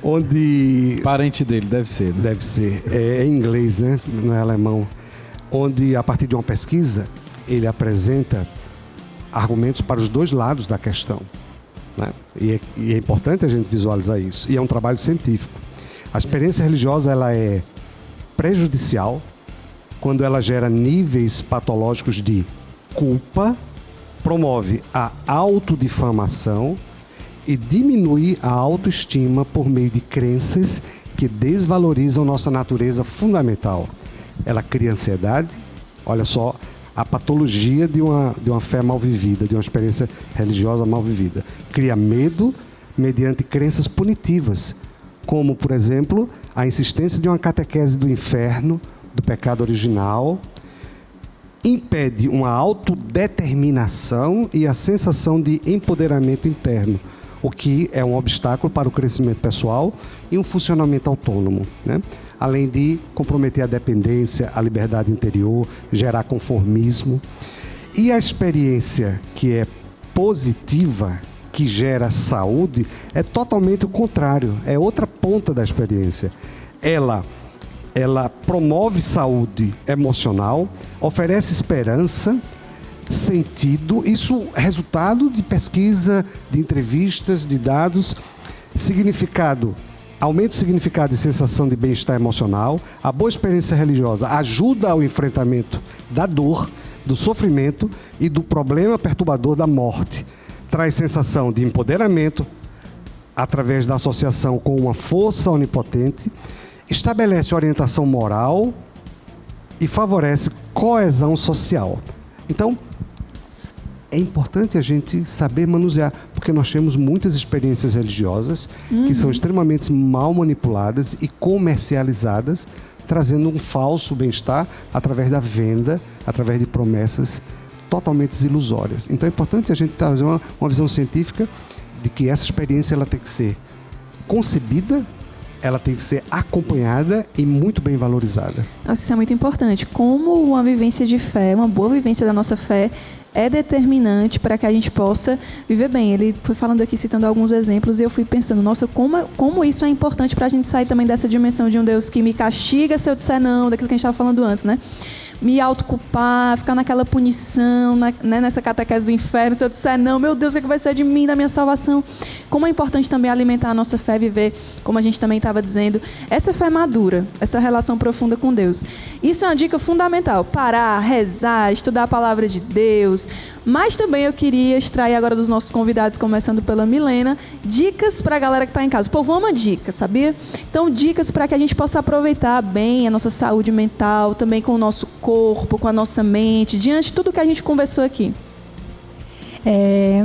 onde... Parente dele, deve ser. Né? Deve ser. É em inglês, né? Não é alemão. Onde, a partir de uma pesquisa, ele apresenta argumentos para os dois lados da questão, né? E é importante a gente visualizar isso. E é um trabalho científico. A experiência religiosa, ela é prejudicial quando ela gera níveis patológicos de culpa, promove a autodifamação e diminui a autoestima por meio de crenças que desvalorizam nossa natureza fundamental. Ela cria ansiedade. Olha só a patologia de uma fé mal vivida, de uma experiência religiosa mal vivida. Cria medo mediante crenças punitivas, como, por exemplo, a insistência de uma catequese do inferno, do pecado original, impede uma autodeterminação e a sensação de empoderamento interno, o que é um obstáculo para o crescimento pessoal e um funcionamento autônomo, né? Além de comprometer a dependência, a liberdade interior, gerar conformismo. E a experiência que é positiva, que gera saúde, é totalmente o contrário, é outra ponta da experiência. Ela promove saúde emocional, oferece esperança, sentido, isso é resultado de pesquisa, de entrevistas, de dados, significado. Aumenta o significado e sensação de bem-estar emocional. A boa experiência religiosa ajuda ao enfrentamento da dor, do sofrimento e do problema perturbador da morte. Traz sensação de empoderamento através da associação com uma força onipotente, estabelece orientação moral e favorece coesão social. Então, é importante a gente saber manusear, porque nós temos muitas experiências religiosas que são extremamente mal manipuladas e comercializadas, trazendo um falso bem-estar através da venda, através de promessas totalmente ilusórias. Então é importante a gente trazer uma visão científica de que essa experiência ela tem que ser concebida, ela tem que ser acompanhada e muito bem valorizada. Isso é muito importante. Como uma vivência de fé, uma boa vivência da nossa fé, é determinante para que a gente possa viver bem. Ele foi falando aqui, citando alguns exemplos, e eu fui pensando, nossa, como isso é importante para a gente sair também dessa dimensão de um Deus que me castiga se eu disser não, daquilo que a gente estava falando antes, né? Me autoculpar, ficar naquela punição, né? Nessa catequese do inferno, se eu disser não, meu Deus, o que vai ser de mim, da minha salvação? Como é importante também alimentar a nossa fé, viver, como a gente também estava dizendo, essa fé madura, essa relação profunda com Deus. Isso é uma dica fundamental, parar, rezar, estudar a palavra de Deus, mas também eu queria extrair agora dos nossos convidados, começando pela Milena, dicas para a galera que está em casa. O povo ama dicas, sabia? Então, dicas para que a gente possa aproveitar bem a nossa saúde mental, também com o nosso corpo, com a nossa mente, diante de tudo que a gente conversou aqui.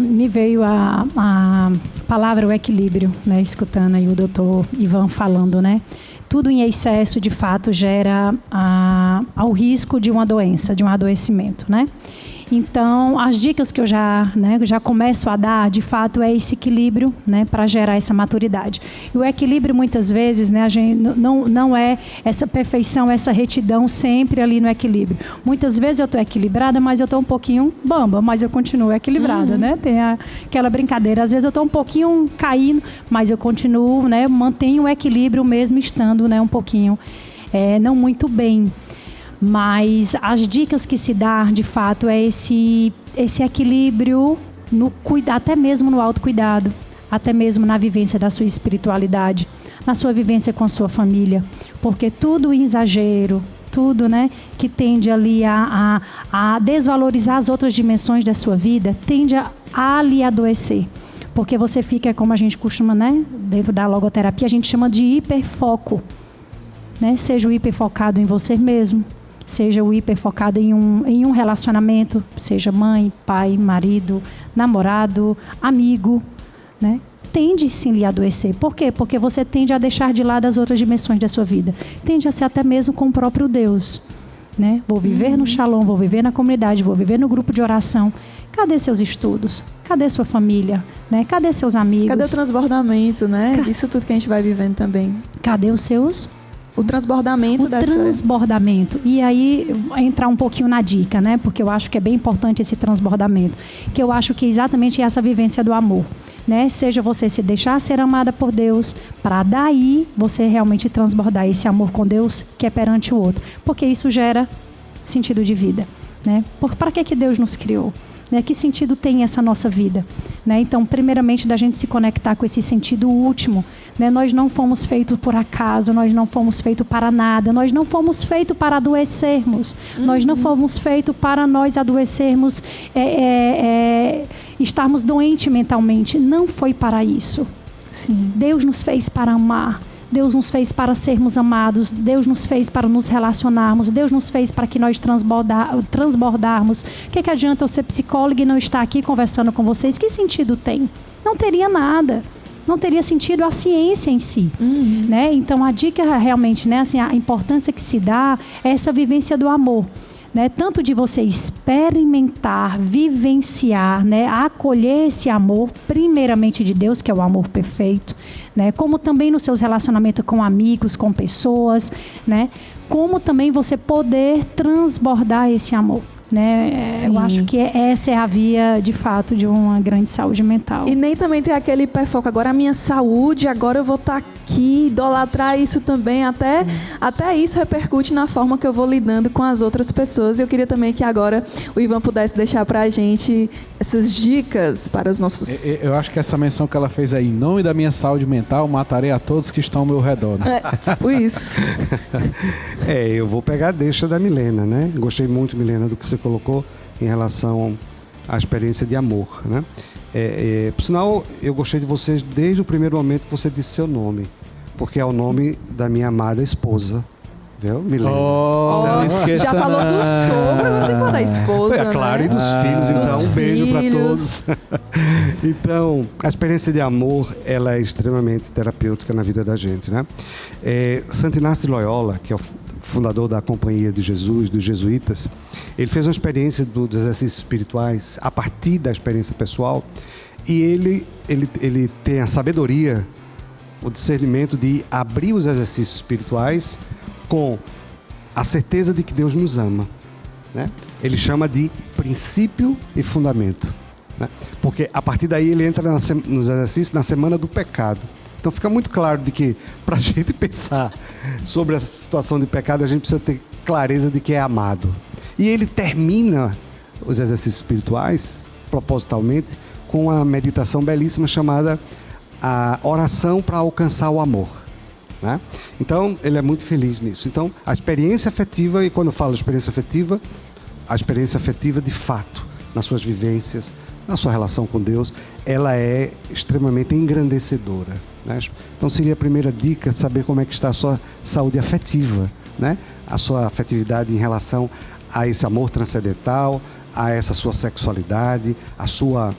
Me veio a palavra o equilíbrio, né? Escutando aí o doutor Ivan falando, né? Tudo em excesso, de fato, gera ao risco de uma doença, de um adoecimento, né? Então, as dicas que eu já começo a dar, de fato, é esse equilíbrio, né, para gerar essa maturidade. E o equilíbrio, muitas vezes, né, a gente não é essa perfeição, essa retidão sempre ali no equilíbrio. Muitas vezes eu estou equilibrada, mas eu estou um pouquinho bamba, mas eu continuo equilibrada, né? Tem aquela brincadeira. Às vezes eu estou um pouquinho caindo, mas eu continuo, né, mantenho o equilíbrio mesmo estando, né, um pouquinho, não muito bem. Mas as dicas que se dá, de fato, é esse equilíbrio no cuidado, até mesmo no autocuidado, até mesmo na vivência da sua espiritualidade, na sua vivência com a sua família, porque tudo em exagero, tudo, né, que tende ali a desvalorizar as outras dimensões da sua vida, tende a lhe adoecer, porque você fica, como a gente costuma, né, dentro da logoterapia, a gente chama de hiperfoco, né, seja o hiperfocado em você mesmo, seja o hiperfocado em um relacionamento, seja mãe, pai, marido, namorado, amigo, né? Tende sim lhe adoecer. Por quê? Porque você tende a deixar de lado as outras dimensões da sua vida. Tende a ser até mesmo com o próprio Deus, né? Vou viver no Shalom, vou viver na comunidade, vou viver no grupo de oração. Cadê seus estudos? Cadê sua família? Né? Cadê seus amigos? Cadê o transbordamento, né? Isso tudo que a gente vai vivendo também. Cadê os seus... O transbordamento transbordamento. E aí, entrar um pouquinho na dica, né? Porque eu acho que é bem importante esse transbordamento. Que eu acho que é exatamente essa vivência do amor, né? Seja você se deixar ser amada por Deus, para daí você realmente transbordar esse amor com Deus, que é perante o outro. Porque isso gera sentido de vida, né? Para que Deus nos criou? Né? Que sentido tem essa nossa vida? Né? Então, primeiramente, da gente se conectar com esse sentido último. Né? Nós não fomos feitos por acaso, nós não fomos feitos para nada, nós não fomos feitos para adoecermos, nós não fomos feitos para nós adoecermos, estarmos doentes mentalmente. Não foi para isso. Sim. Deus nos fez para amar. Deus nos fez para sermos amados, Deus nos fez para nos relacionarmos, Deus nos fez para que nós transbordarmos. O que adianta eu ser psicóloga e não estar aqui conversando com vocês? Que sentido tem? Não teria nada. Não teria sentido a ciência em si. Né? Então, a dica realmente, né, assim, a importância que se dá é essa vivência do amor. Né? Tanto de você experimentar, vivenciar, né? Acolher esse amor, primeiramente de Deus, que é o amor perfeito, né? Como também nos seus relacionamentos com amigos, com pessoas, né? Como também você poder transbordar esse amor. Né? Eu acho que essa é a via, de fato, de uma grande saúde mental. E nem também ter aquele hiperfoco, agora a minha saúde, agora eu vou estar aqui, idolatrar isso também, até isso repercute na forma que eu vou lidando com as outras pessoas. Eu queria também que agora o Ivan pudesse deixar para a gente essas dicas para os nossos... Eu acho que essa menção que ela fez aí, em nome da minha saúde mental, matarei a todos que estão ao meu redor. Né? Tipo isso. Eu vou pegar a deixa da Milena, né? Gostei muito, Milena, do que você colocou em relação à experiência de amor, né? Por sinal, eu gostei de vocês desde o primeiro momento que você disse seu nome, porque é o nome da minha amada esposa, viu, Milena? Não esqueça, já falou do sogro, agora tem que falar da esposa, é claro, né? E dos filhos, então um beijo para todos. Então, a experiência de amor, ela é extremamente terapêutica na vida da gente, né? Santo Inácio de Loyola, que é o fundador da Companhia de Jesus, dos jesuítas, ele fez uma experiência dos exercícios espirituais a partir da experiência pessoal, e ele tem a sabedoria, o discernimento de abrir os exercícios espirituais com a certeza de que Deus nos ama, né? Ele chama de princípio e fundamento, né? Porque a partir daí ele entra nos exercícios na semana do pecado. Então fica muito claro de que, para a gente pensar sobre essa situação de pecado, a gente precisa ter clareza de que é amado. E ele termina os exercícios espirituais, propositalmente, com uma meditação belíssima chamada a oração para alcançar o amor, né? Então, ele é muito feliz nisso. Então, a experiência afetiva, e quando eu falo experiência afetiva, a experiência afetiva de fato, nas suas vivências, na sua relação com Deus, ela é extremamente engrandecedora, né? Então seria a primeira dica, saber como é que está a sua saúde afetiva, né? A sua afetividade em relação a esse amor transcendental, a essa sua sexualidade, a sua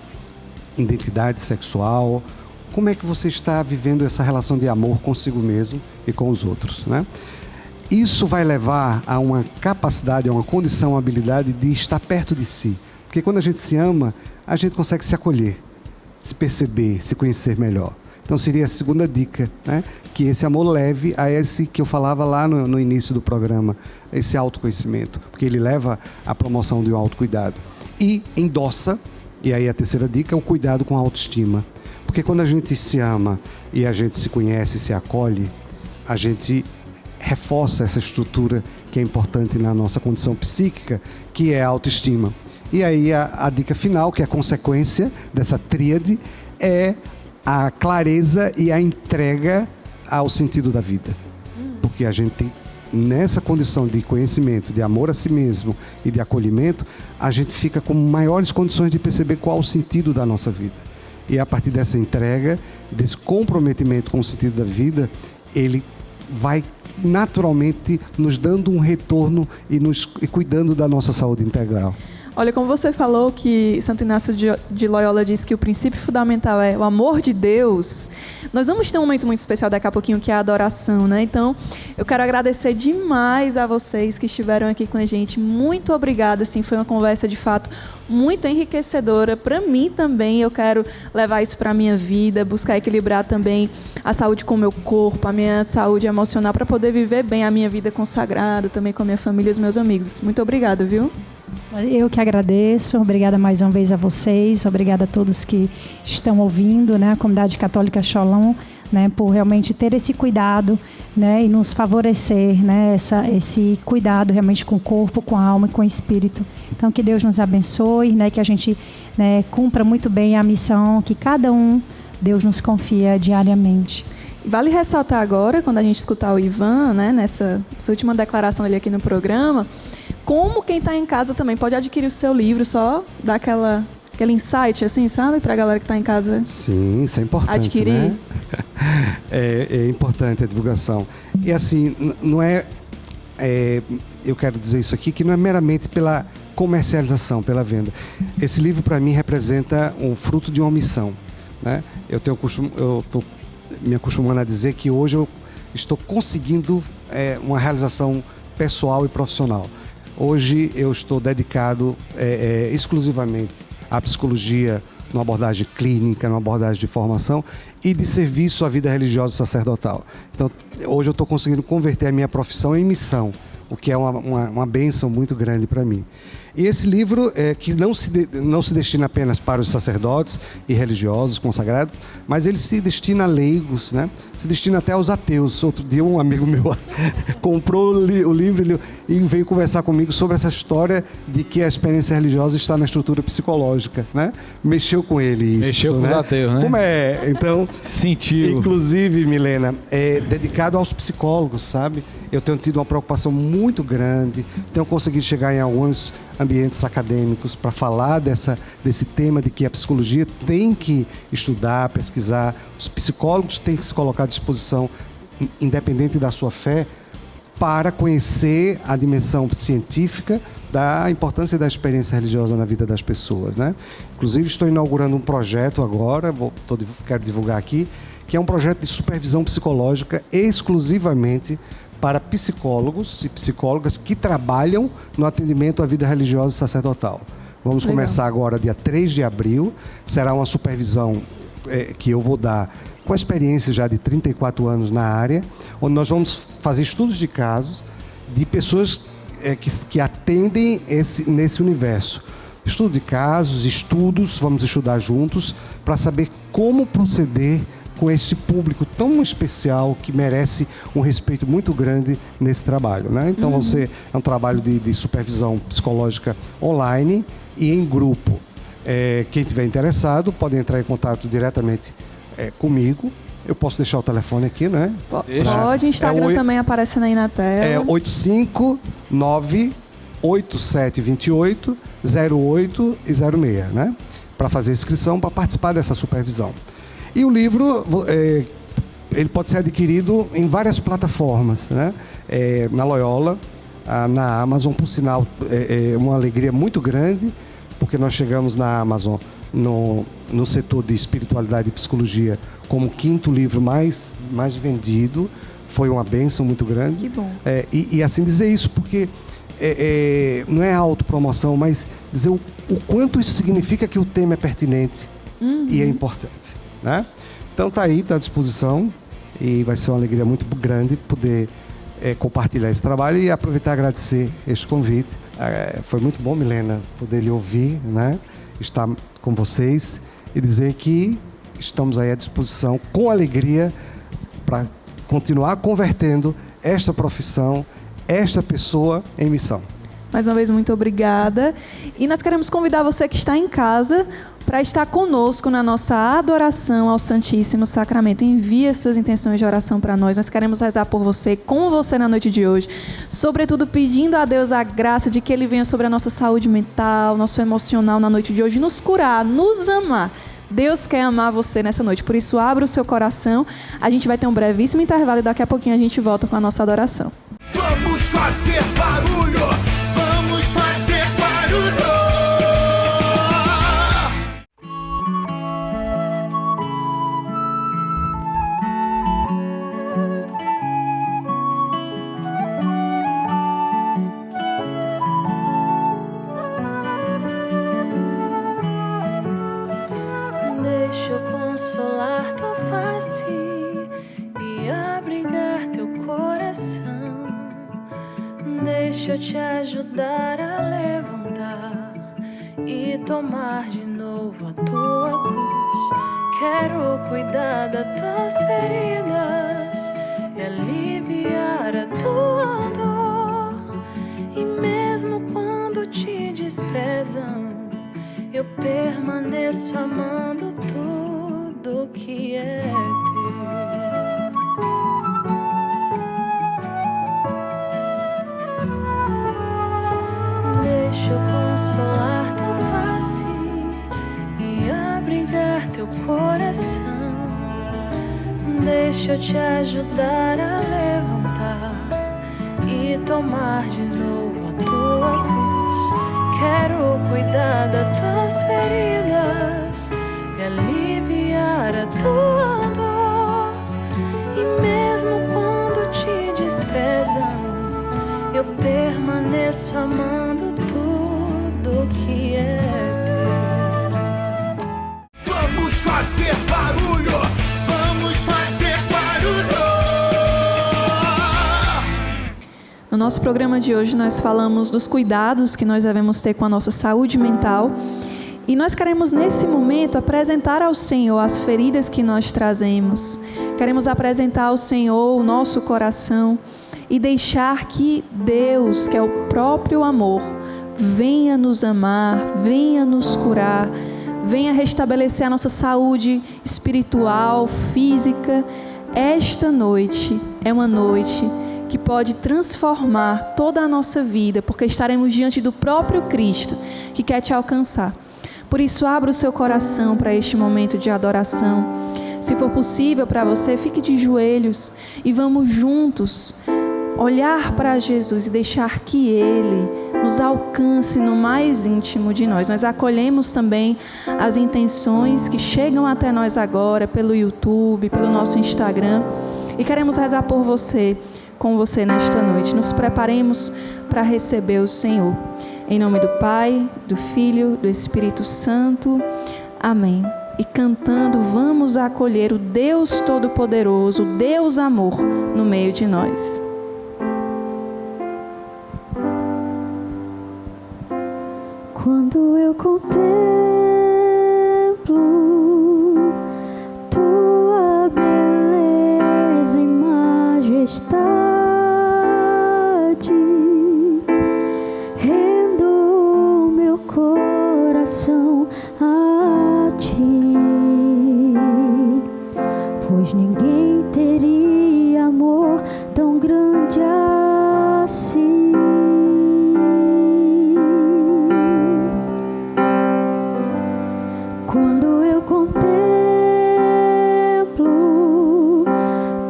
identidade sexual. Como é que você está vivendo essa relação de amor consigo mesmo e com os outros, né? Isso vai levar a uma capacidade, a uma condição, uma habilidade de estar perto de si. Porque quando a gente se ama, a gente consegue se acolher, se perceber, se conhecer melhor. Então seria a segunda dica, né? Que esse amor leve a esse que eu falava lá no início do programa, esse autoconhecimento, porque ele leva à promoção de um autocuidado. E endossa, e aí a terceira dica, é o cuidado com a autoestima. Porque quando a gente se ama e a gente se conhece e se acolhe, a gente reforça essa estrutura que é importante na nossa condição psíquica, que é a autoestima. E aí a dica final, que é a consequência dessa tríade, é a clareza e a entrega ao sentido da vida. Porque a gente tem, nessa condição de conhecimento, de amor a si mesmo e de acolhimento, a gente fica com maiores condições de perceber qual o sentido da nossa vida. E a partir dessa entrega, desse comprometimento com o sentido da vida, ele vai naturalmente nos dando um retorno e cuidando da nossa saúde integral. Olha, como você falou que Santo Inácio de Loyola diz que o princípio fundamental é o amor de Deus, nós vamos ter um momento muito especial daqui a pouquinho, que é a adoração, né? Então, eu quero agradecer demais a vocês que estiveram aqui com a gente. Muito obrigada, assim, foi uma conversa, de fato, muito enriquecedora. Para mim também, eu quero levar isso para a minha vida, buscar equilibrar também a saúde com o meu corpo, a minha saúde emocional, para poder viver bem a minha vida consagrada, também com a minha família e os meus amigos. Muito obrigada, viu? Eu que agradeço, obrigada mais uma vez a vocês, obrigada a todos que estão ouvindo, né, a comunidade católica Shalom, né, por realmente ter esse cuidado, né, e nos favorecer, né, esse cuidado realmente com o corpo, com a alma e com o espírito. Então que Deus nos abençoe, né, que a gente, né, cumpra muito bem a missão que cada um, Deus nos confia diariamente. Vale ressaltar agora, quando a gente escutar o Ivan, né, nessa última declaração dele aqui no programa, como quem está em casa também pode adquirir o seu livro, só dar aquela aquele insight, assim, sabe? Pra galera que tá em casa. Sim, isso é importante, adquirir. né? É importante a divulgação. E assim, não é, eu quero dizer isso aqui, que não é meramente pela comercialização, pela venda. Esse livro, para mim, representa um fruto de uma missão, né? Eu estou me acostumando a dizer que hoje eu estou conseguindo uma realização pessoal e profissional. Hoje eu estou dedicado exclusivamente à psicologia, numa abordagem clínica, numa abordagem de formação e de serviço à vida religiosa e sacerdotal. Então, hoje eu estou conseguindo converter a minha profissão em missão, o que é uma bênção muito grande para mim. E esse livro, que não se destina apenas para os sacerdotes e religiosos consagrados, mas ele se destina a leigos, né? Se destina até aos ateus. Outro dia um amigo meu comprou o livro e veio conversar comigo sobre essa história de que a experiência religiosa está na estrutura psicológica, né? Mexeu com ele isso. Mexeu com os ateus, né? Como é? Então, sentiu. Inclusive, Milena, é dedicado aos psicólogos, sabe? Eu tenho tido uma preocupação muito grande, tenho conseguido chegar em alguns ambientes acadêmicos para falar desse tema de que a psicologia tem que estudar, pesquisar, os psicólogos têm que se colocar à disposição, independente da sua fé, para conhecer a dimensão científica da importância da experiência religiosa na vida das pessoas, né? Inclusive, estou inaugurando um projeto agora, quero divulgar aqui, que é um projeto de supervisão psicológica exclusivamente para psicólogos e psicólogas que trabalham no atendimento à vida religiosa e sacerdotal. Vamos começar agora, dia 3 de abril. Será uma supervisão que eu vou dar com a experiência já de 34 anos na área, onde nós vamos fazer estudos de casos de pessoas que atendem nesse universo. Estudo de casos, vamos estudar juntos para saber como proceder com esse público tão especial que merece um respeito muito grande nesse trabalho, né? Então, é um trabalho de supervisão psicológica online e em grupo. Quem tiver interessado pode entrar em contato diretamente comigo. Eu posso deixar o telefone aqui, né? Pode, Instagram também aparecendo aí na tela. 859-8728-08 e 06, né? Para fazer inscrição, para participar dessa supervisão. E o livro, ele pode ser adquirido em várias plataformas, né? Na Loyola, na Amazon, por sinal, é uma alegria muito grande, porque nós chegamos na Amazon no setor de espiritualidade e psicologia como o 5º livro mais vendido. Foi uma bênção muito grande. Que bom. E assim dizer isso porque não é autopromoção, mas dizer o quanto isso significa que o tema é pertinente e é importante, né? Então está aí, está à disposição e vai ser uma alegria muito grande poder compartilhar esse trabalho e aproveitar e agradecer este convite. Foi muito bom, Milena, poder lhe ouvir, né? Estar com vocês e dizer que estamos aí à disposição com alegria para continuar convertendo esta profissão, esta pessoa em missão. Mais uma vez, muito obrigada. E nós queremos convidar você que está em casa para estar conosco na nossa adoração ao Santíssimo Sacramento. Envie as suas intenções de oração para nós. Nós queremos rezar por você, com você na noite de hoje. Sobretudo pedindo a Deus a graça de que Ele venha sobre a nossa saúde mental, nosso emocional na noite de hoje, nos curar, nos amar. Deus quer amar você nessa noite. Por isso, abra o seu coração. A gente vai ter um brevíssimo intervalo e daqui a pouquinho a gente volta com a nossa adoração. Vamos fazer barulho! Vamos fazer barulho! Deixa eu consolar tua face e abrigar teu coração. Deixa eu te ajudar a levantar e tomar de novo a tua cruz. Quero cuidar das tuas feridas e aliviar a tua dor. E mesmo quando te desprezam, eu permaneço amando tudo que é teu. Deixa eu consolar tua face Deixa eu te ajudar a levantar e tomar de novo a tua cruz. Quero cuidar das tuas feridas e aliviar a tua dor. E mesmo quando te desprezam, eu permaneço amando tudo que é teu. Vamos fazer barulho! Vamos fazer barulho! No nosso programa de hoje nós falamos dos cuidados que nós devemos ter com a nossa saúde mental. E nós queremos nesse momento apresentar ao Senhor as feridas que nós trazemos. Queremos apresentar ao Senhor o nosso coração e deixar que Deus, que é o próprio amor, venha nos amar, venha nos curar, venha restabelecer a nossa saúde espiritual, física. Esta noite é uma noite que pode transformar toda a nossa vida, porque estaremos diante do próprio Cristo que quer te alcançar. Por isso, abra o seu coração para este momento de adoração. Se for possível para você, fique de joelhos e vamos juntos olhar para Jesus e deixar que Ele nos alcance no mais íntimo de nós. Nós acolhemos também as intenções que chegam até nós agora pelo YouTube, pelo nosso Instagram, e queremos rezar por você, com você nesta noite. Nos preparemos para receber o Senhor. Em nome do Pai, do Filho, do Espírito Santo. Amém. E cantando, vamos acolher o Deus Todo-Poderoso, o Deus Amor, no meio de nós. Quando eu contemplo tua beleza e majestade, rendo meu coração a ti, pois ninguém teria amor tão grande assim. Quando eu contemplo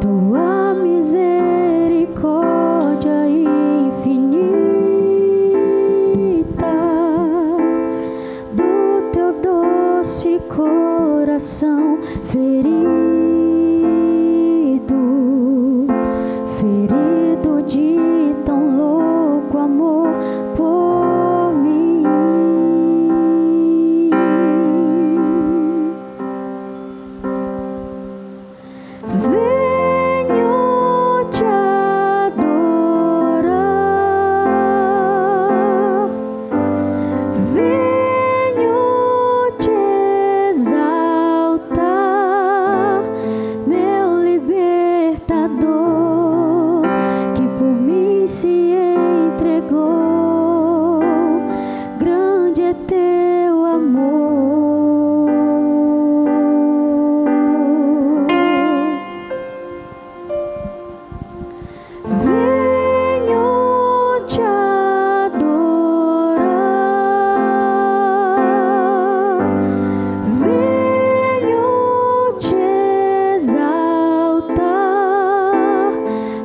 tua misericórdia infinita, do teu doce coração ferido de tão louco amor por mim. Venho te adorar, venho te exaltar, meu libertador, que por mim se entregou. Grande é teu amor. Venho te adorar, venho te exaltar,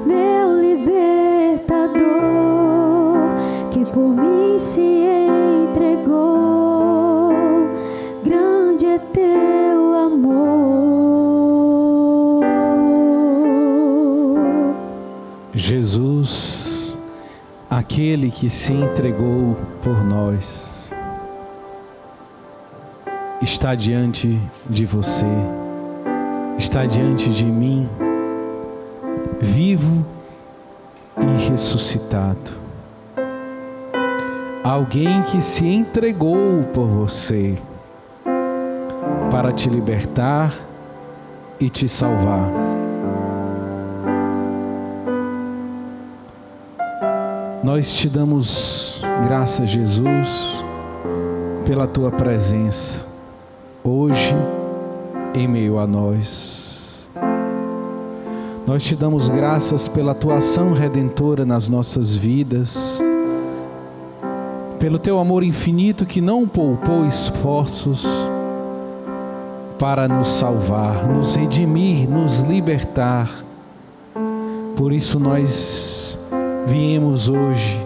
meu libertador, que por mim se entregou. Grande é teu amor. Jesus, aquele que se entregou por nós, está diante de você, está diante de mim, vivo e ressuscitado. Alguém que se entregou por você para te libertar e te salvar. Nós te damos graças, Jesus, pela tua presença hoje em meio a nós. Nós te damos graças pela tua ação redentora nas nossas vidas, pelo teu amor infinito que não poupou esforços para nos salvar, nos redimir, nos libertar. Por isso nós viemos hoje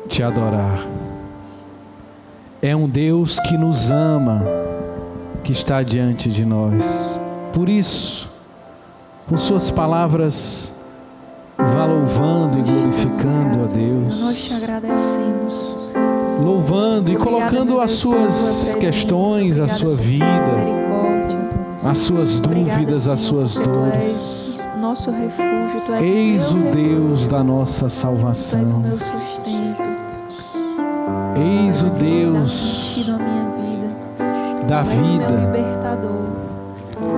te adorar. É um Deus que nos ama, que está diante de nós. Por isso, com suas palavras, vá louvando e glorificando a Deus. Nós te agradecemos. Louvando e colocando as suas questões, a sua vida, as suas dúvidas, as suas dores. Nosso refúgio, tu és Eis o meu Deus da nossa salvação. Tu és o meu sustento. Eis o Deus a minha vida. da Tu és o meu vida. libertador.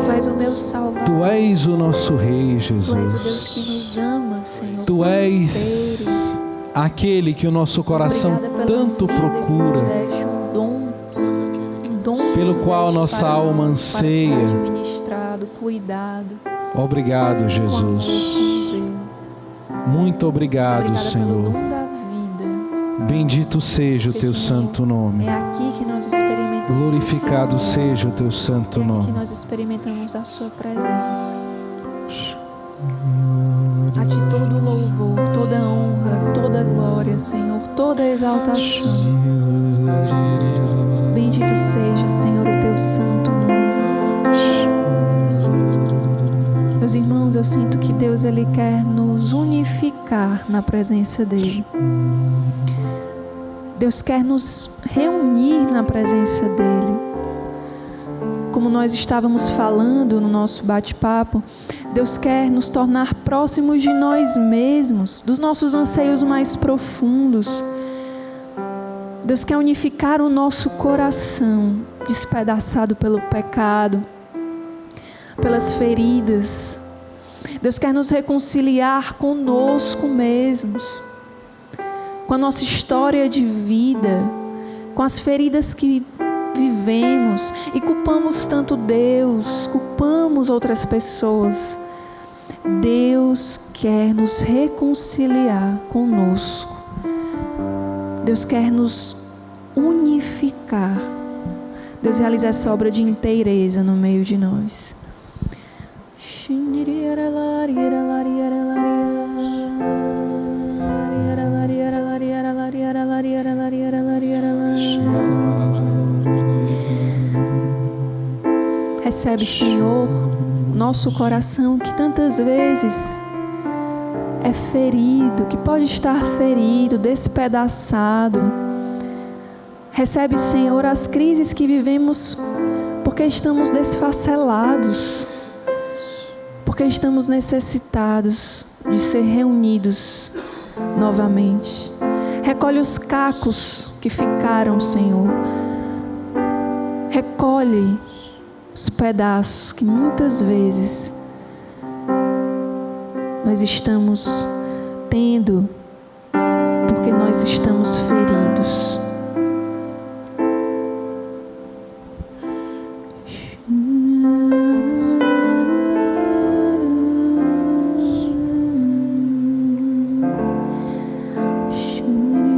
Tu és o meu salvador. Tu és o nosso Rei, Tu és o Deus Jesus. que nos ama, Senhor. Tu és aquele que o nosso coração tanto procura, pelo qual nossa alma anseia. Administrado, cuidado. Obrigado, Jesus. Muito obrigado, Senhor. Bendito seja o teu santo nome. É aqui que nós experimentamos. Glorificado seja o teu santo É aqui que nome. nós experimentamos a sua presença. A ti todo louvor, toda honra, toda glória, Senhor, toda exaltação. Bendito seja, Senhor, o teu santo nome. Meus irmãos, eu sinto que Deus ele quer nos unificar na presença dele. Deus quer nos reunir na presença dele. Como nós estávamos falando no nosso bate-papo, Deus quer nos tornar próximos de nós mesmos, dos nossos anseios mais profundos. Deus quer unificar o nosso coração, despedaçado pelo pecado, pelas feridas. Deus quer nos reconciliar conosco mesmos, com a nossa história de vida, com as feridas que vivemos e culpamos tanto Deus, culpamos outras pessoas. Deus quer nos reconciliar conosco. Deus quer nos unificar. Deus realiza essa obra de inteireza no meio de nós. Recebe, Senhor, nosso coração que tantas vezes é ferido, que pode estar ferido, despedaçado. Recebe, Senhor, as crises que vivemos porque estamos desfacelados, porque estamos necessitados de ser reunidos novamente. Recolhe os cacos que ficaram, Senhor. Recolhe os pedaços que muitas vezes nós estamos tendo porque nós estamos feridos.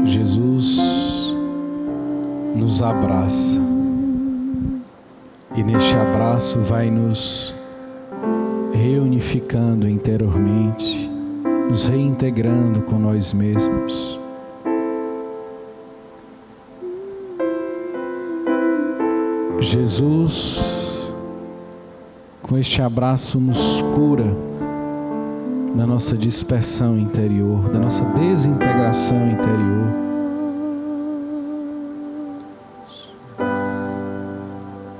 Jesus nos abraça. E neste abraço vai nos reunificando interiormente, nos reintegrando com nós mesmos. Jesus, com este abraço, nos cura da nossa dispersão interior, da nossa desintegração interior.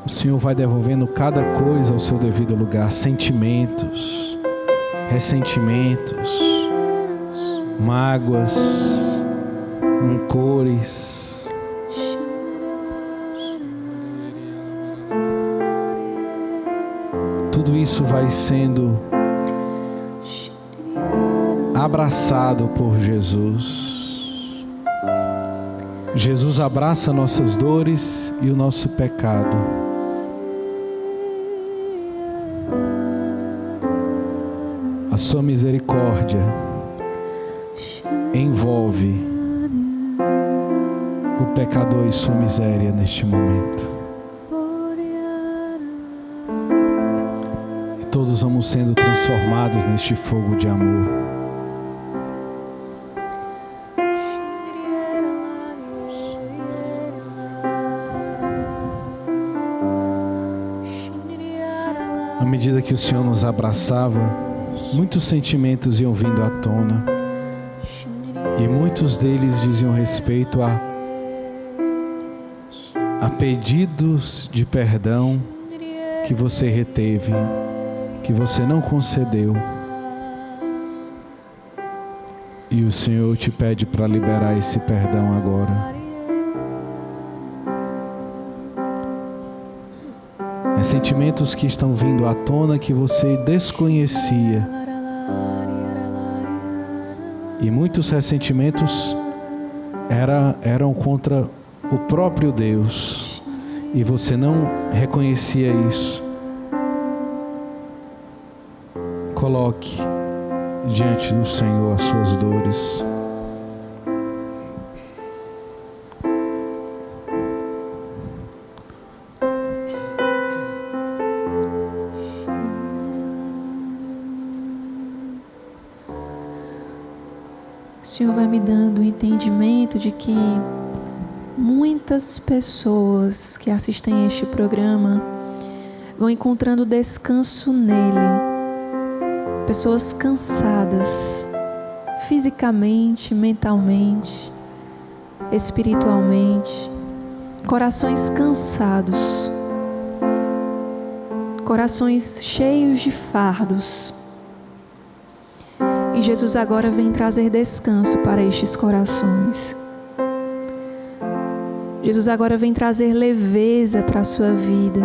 O Senhor vai devolvendo cada coisa ao seu devido lugar. Sentimentos, ressentimentos, mágoas, rancores. Tudo isso vai sendo abraçado por Jesus. Jesus abraça nossas dores e o nosso pecado. A sua misericórdia envolve o pecador e sua miséria neste momento. juntos vamos sendo transformados neste fogo de amor. À medida que o Senhor nos abraçava, muitos sentimentos iam vindo à tona. E muitos deles diziam respeito a pedidos de perdão que você reteve, que você não concedeu. E o Senhor te pede para liberar esse perdão agora. Sentimentos que estão vindo à tona que você desconhecia. E muitos ressentimentos eram contra o próprio Deus. E você não reconhecia isso. Coloque diante do Senhor as suas dores. O Senhor vai me dando o entendimento de que muitas pessoas que assistem a este programa vão encontrando descanso nele. Pessoas cansadas, fisicamente, mentalmente, espiritualmente, corações cansados, corações cheios de fardos. E Jesus agora vem trazer descanso para estes corações. Jesus agora vem trazer leveza para a sua vida.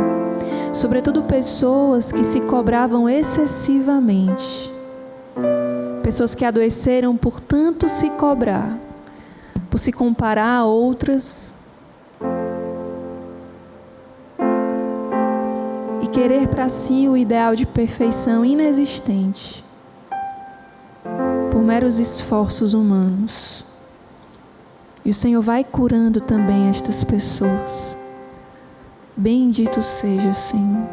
Sobretudo pessoas que se cobravam excessivamente. Pessoas que adoeceram por tanto se cobrar, por se comparar a outras. E querer para si o ideal de perfeição inexistente. Por meros esforços humanos. E o Senhor vai curando também estas pessoas. Bendito seja, Senhor.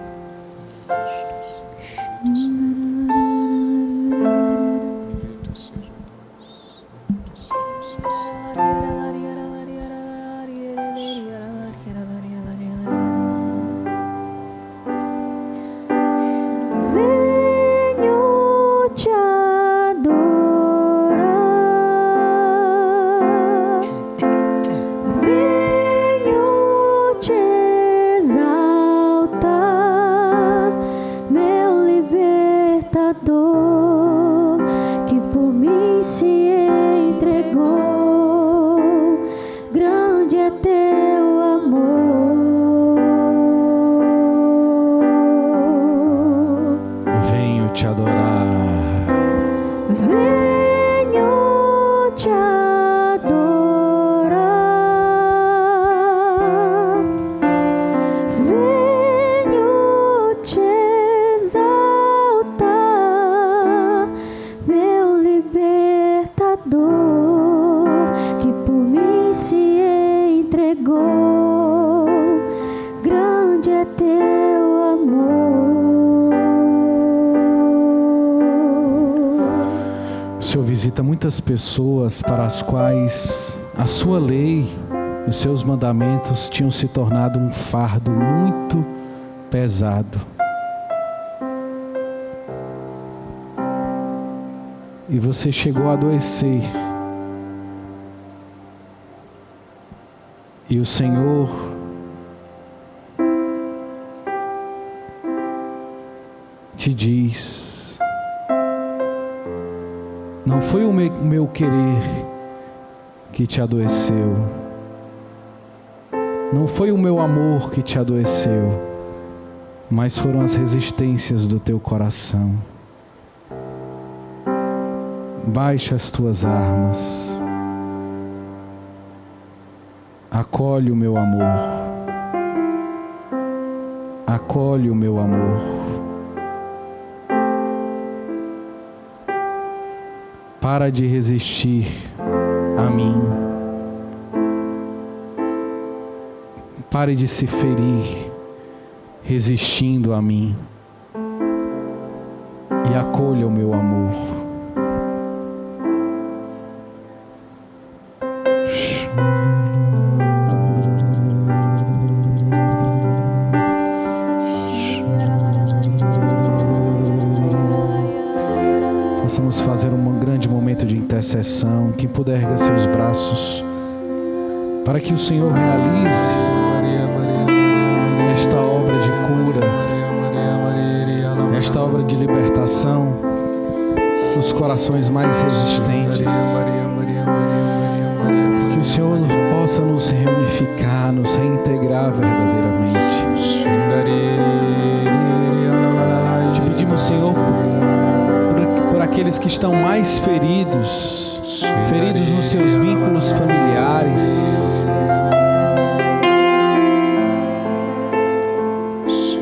Visita muitas pessoas para as quais a sua lei e os seus mandamentos tinham se tornado um fardo muito pesado. E você chegou a adoecer. E o Senhor te diz: não foi o meu querer que te adoeceu. Não foi o meu amor que te adoeceu. Mas foram as resistências do teu coração. Baixa as tuas armas. Acolhe o meu amor. Acolhe o meu amor. Para de resistir a mim. Pare de se ferir resistindo a mim. e acolha o meu amor. Vamos fazer um grande momento de intercessão. Quem puder erga seus braços para que o Senhor realize esta obra de cura, esta obra de libertação nos corações mais resistentes. Que o Senhor possa nos reunificar, nos reintegrar verdadeiramente. Te pedimos, Senhor, por aqueles que estão mais feridos nos seus vínculos familiares,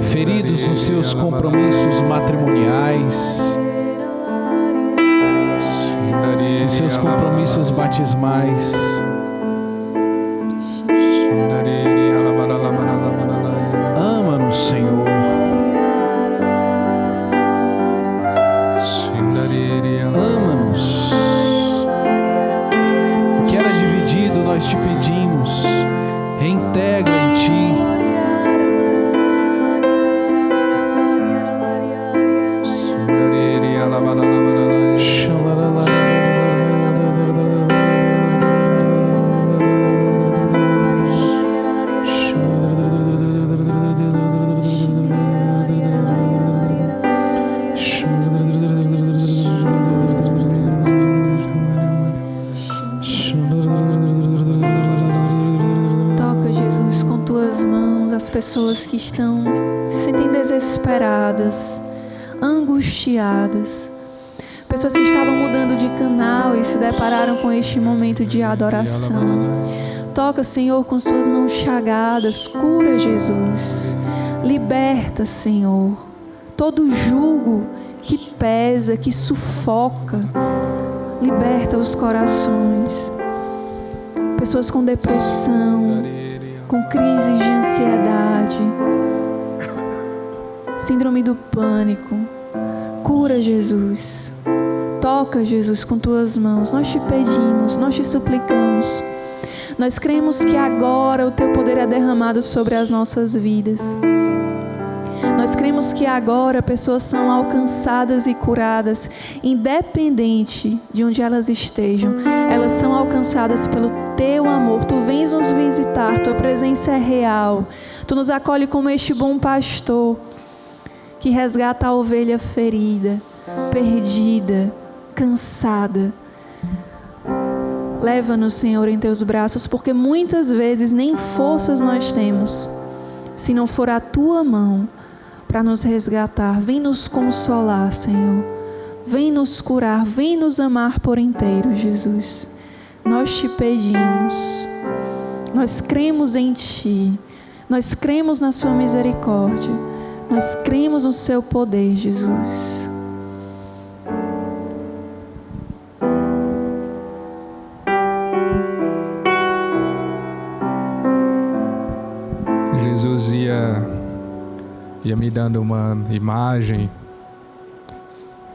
feridos nos seus compromissos matrimoniais, nos seus compromissos batismais. Ama-nos, Senhor. Ama-nos. O que era dividido, nós te pedimos, reintegra em ti. Pessoas que estão se sentem desesperadas, angustiadas, pessoas que estavam mudando de canal e se depararam com este momento de adoração. Toca, Senhor, com suas mãos chagadas, cura, Jesus, liberta, Senhor, todo jugo que pesa, que sufoca, liberta os corações. Pessoas com depressão, com crises de ansiedade, síndrome do pânico. Cura, Jesus. Toca, Jesus, com tuas mãos. Nós te pedimos, nós te suplicamos. Nós cremos que agora o teu poder é derramado sobre as nossas vidas. Nós cremos que agora pessoas são alcançadas e curadas, independente de onde elas estejam. Elas são alcançadas pelo teu amor. Tu vens nos visitar, tua presença é real. Tu nos acolhe como este bom pastor que resgata a ovelha ferida, perdida, cansada. Leva-nos, Senhor, em teus braços, porque muitas vezes nem forças nós temos, se não for a tua mão para nos resgatar. Vem nos consolar, Senhor. Vem nos curar, vem nos amar por inteiro, Jesus. Nós te pedimos. Nós cremos em ti. Nós cremos na sua misericórdia. Nós cremos no seu poder, Jesus. Jesus ia me dando uma imagem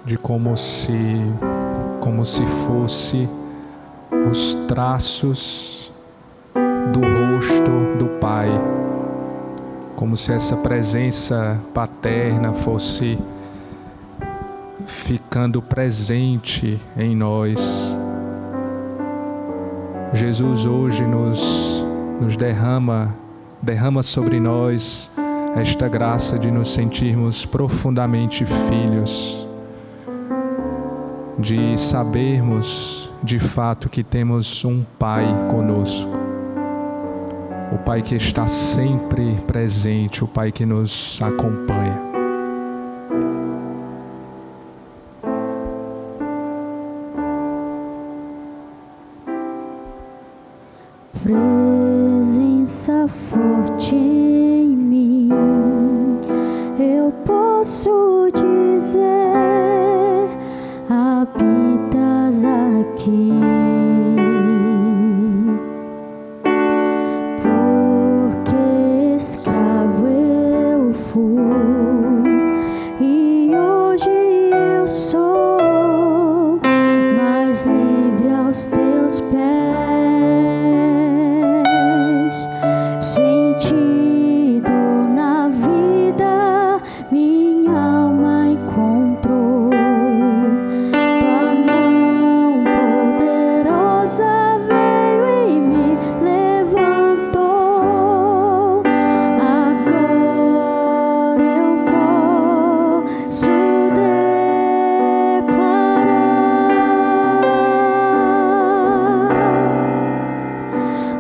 de como se fosse os traços do rosto do Pai, como se essa presença paterna fosse ficando presente em nós. Jesus hoje nos derrama sobre nós esta graça de nos sentirmos profundamente filhos, de sabermos de fato que temos um Pai conosco, o Pai que está sempre presente, o Pai que nos acompanha. Presença forte em mim, eu posso dizer, habitas aqui, porque escravo eu fui e hoje eu pés. Sentido na vida, minha alma encontrou. Tua mão poderosa veio e me levantou. Agora eu posso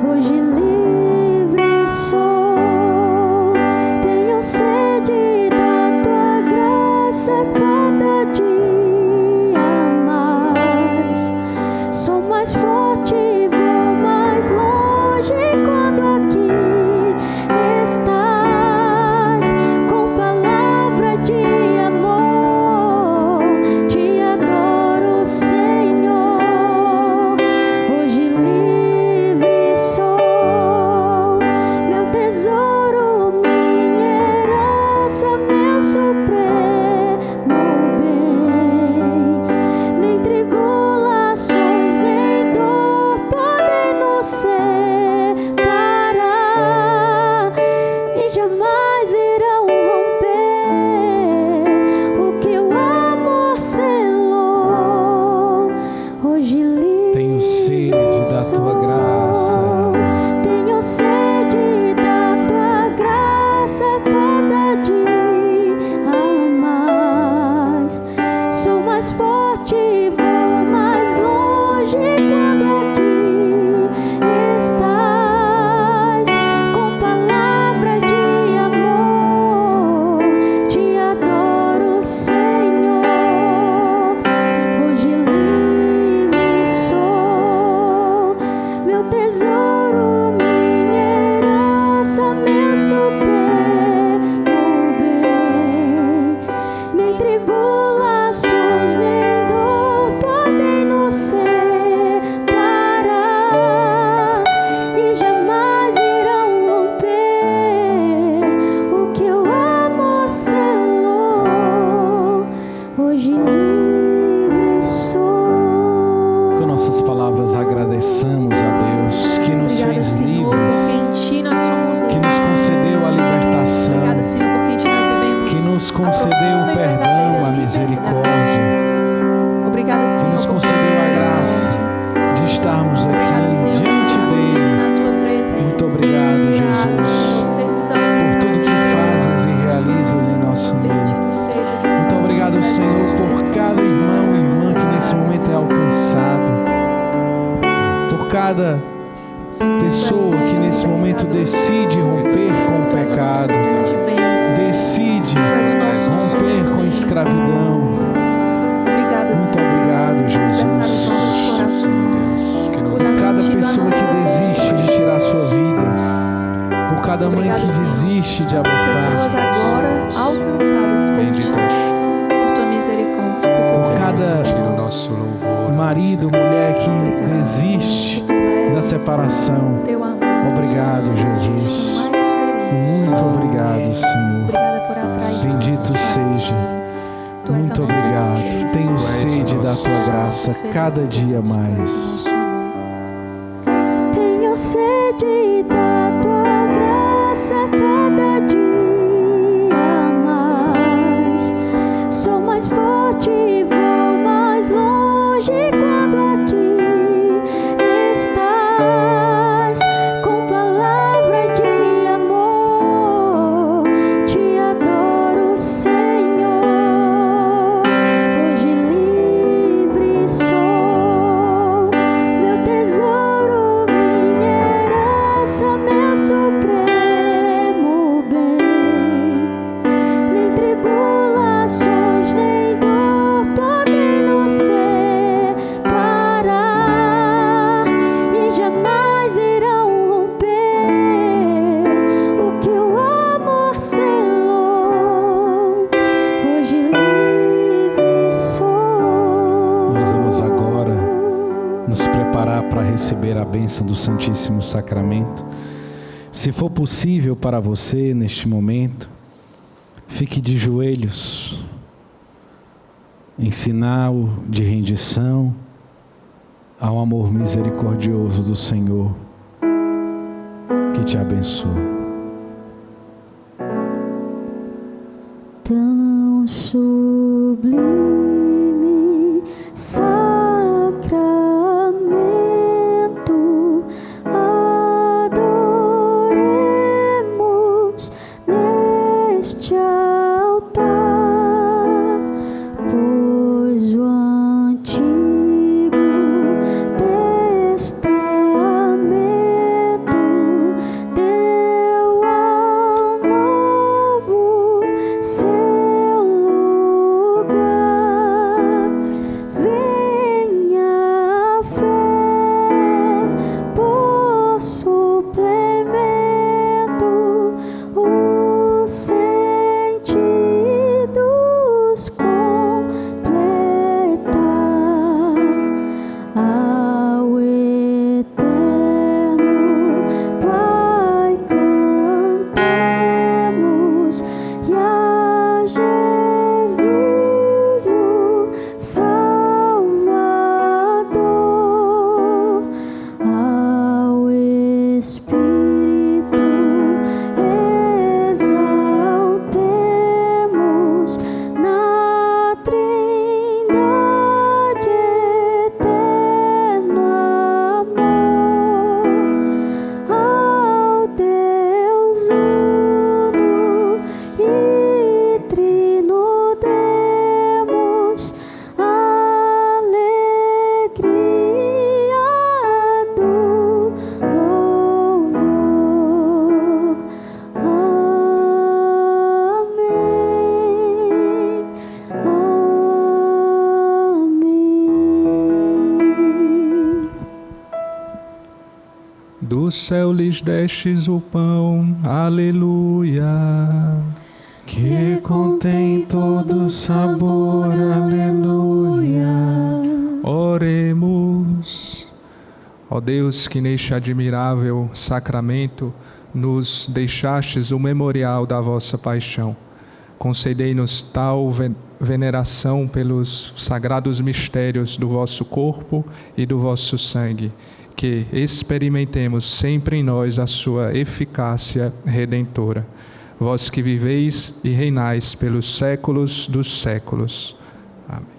hoje livre sou, tenho sede da tua graça cada dia mais. Sou mais forte, vou mais longe quando aqui estás. Com palavras de amor, te adoro, Senhor. Hoje livre sou, meu tesouro, minha herança, meu supremo bem. Nem tribulações, nem dor podem nos separar e jamais irão romper o que o amor selou. Hoje livre Tenho sede da tua graça. tenho sede da tua graça cada dia mais. Sou mais forte, vou mais longe quando aqui estás. Com palavras de amor, te adoro, Senhor. Hoje livre sou, meu tesouro, minha herança, meu supremo bem. Nem tribulações, nem dor podem nos separar e jamais irão romper o que o amor selou. Hoje livre sou. Com nossas palavras agradecemos a Deus que nos Obrigada, fez Senhor, porque livres, em Ti nós somos que nos concedeu a libertação, Obrigada, Senhor, porque em Ti nós vivemos que nos concedeu profunda o e perdão, verdadeira a misericórdia, Obrigada, que Senhor, nos por concedeu tua a misericórdia. graça de estarmos Obrigada, aqui Senhor, diante por dele. na tua presença. Muito obrigado, sermos Jesus, curados, Senhor, sermos por tudo alcançados. que fazes e realizas em nosso meio. Bendito seja, Senhor. Muito obrigado, Senhor, por cada irmão e irmã que nesse momento é alcançado, por cada pessoa que nesse momento decide romper com o pecado, decide romper com a escravidão. Obrigada, Muito Senhor. obrigado, Jesus. Por cada pessoa que desiste de tirar sua vida, por cada mãe Obrigado, que Senhor. desiste de As pessoas abortar, agora alcançadas por Ti, por Tua misericórdia. Pessoas por que cada marido, mulher que desiste da separação. Teu amor. Obrigado, Jesus. Mais feliz. Muito obrigado, Senhor. Obrigada por atrair. Bendito seja. Tu és a Muito nossa obrigado. riqueza. Tenho sede da tua graça cada dia mais. Tenho sede da tua graça cada dia mais. Sou mais forte, vou mais longe quando aqui estás. Com palavras de amor, te adoro, Senhor. Hoje livre sou, meu tesouro, minha herança, meu supremo bem. Nem tribulações, nem dor podem nos separar e jamais irão romper o que o amor selou. Hoje livre sou. Nós vamos agora nos preparar para receber a bênção do Santíssimo Sacramento. Se for possível para você neste momento, fique de joelhos, em sinal de rendição ao amor misericordioso do Senhor, que te abençoe. Tão sublime sacramento, adoremos neste altar, pois o Antigo Testamento deu ao Novo seu lugar. Venha a fé por suplemento, os sentidos completar. Ao eterno Pai cantemos, e a Jesus o Salvador, ao Espírito exaltemos na Trindade eterno amor, ao Deus uno e trino demos alegria do louvor. Amém. Do céu lhes destes o pão, aleluia. Que contém todo sabor, aleluia. Oremos. Ó Deus, que neste admirável sacramento nos deixastes o memorial da vossa paixão, concedei-nos tal veneração pelos sagrados mistérios do vosso corpo e do vosso sangue, que experimentemos sempre em nós a sua eficácia redentora. Vós que viveis e reinais pelos séculos dos séculos. Amém.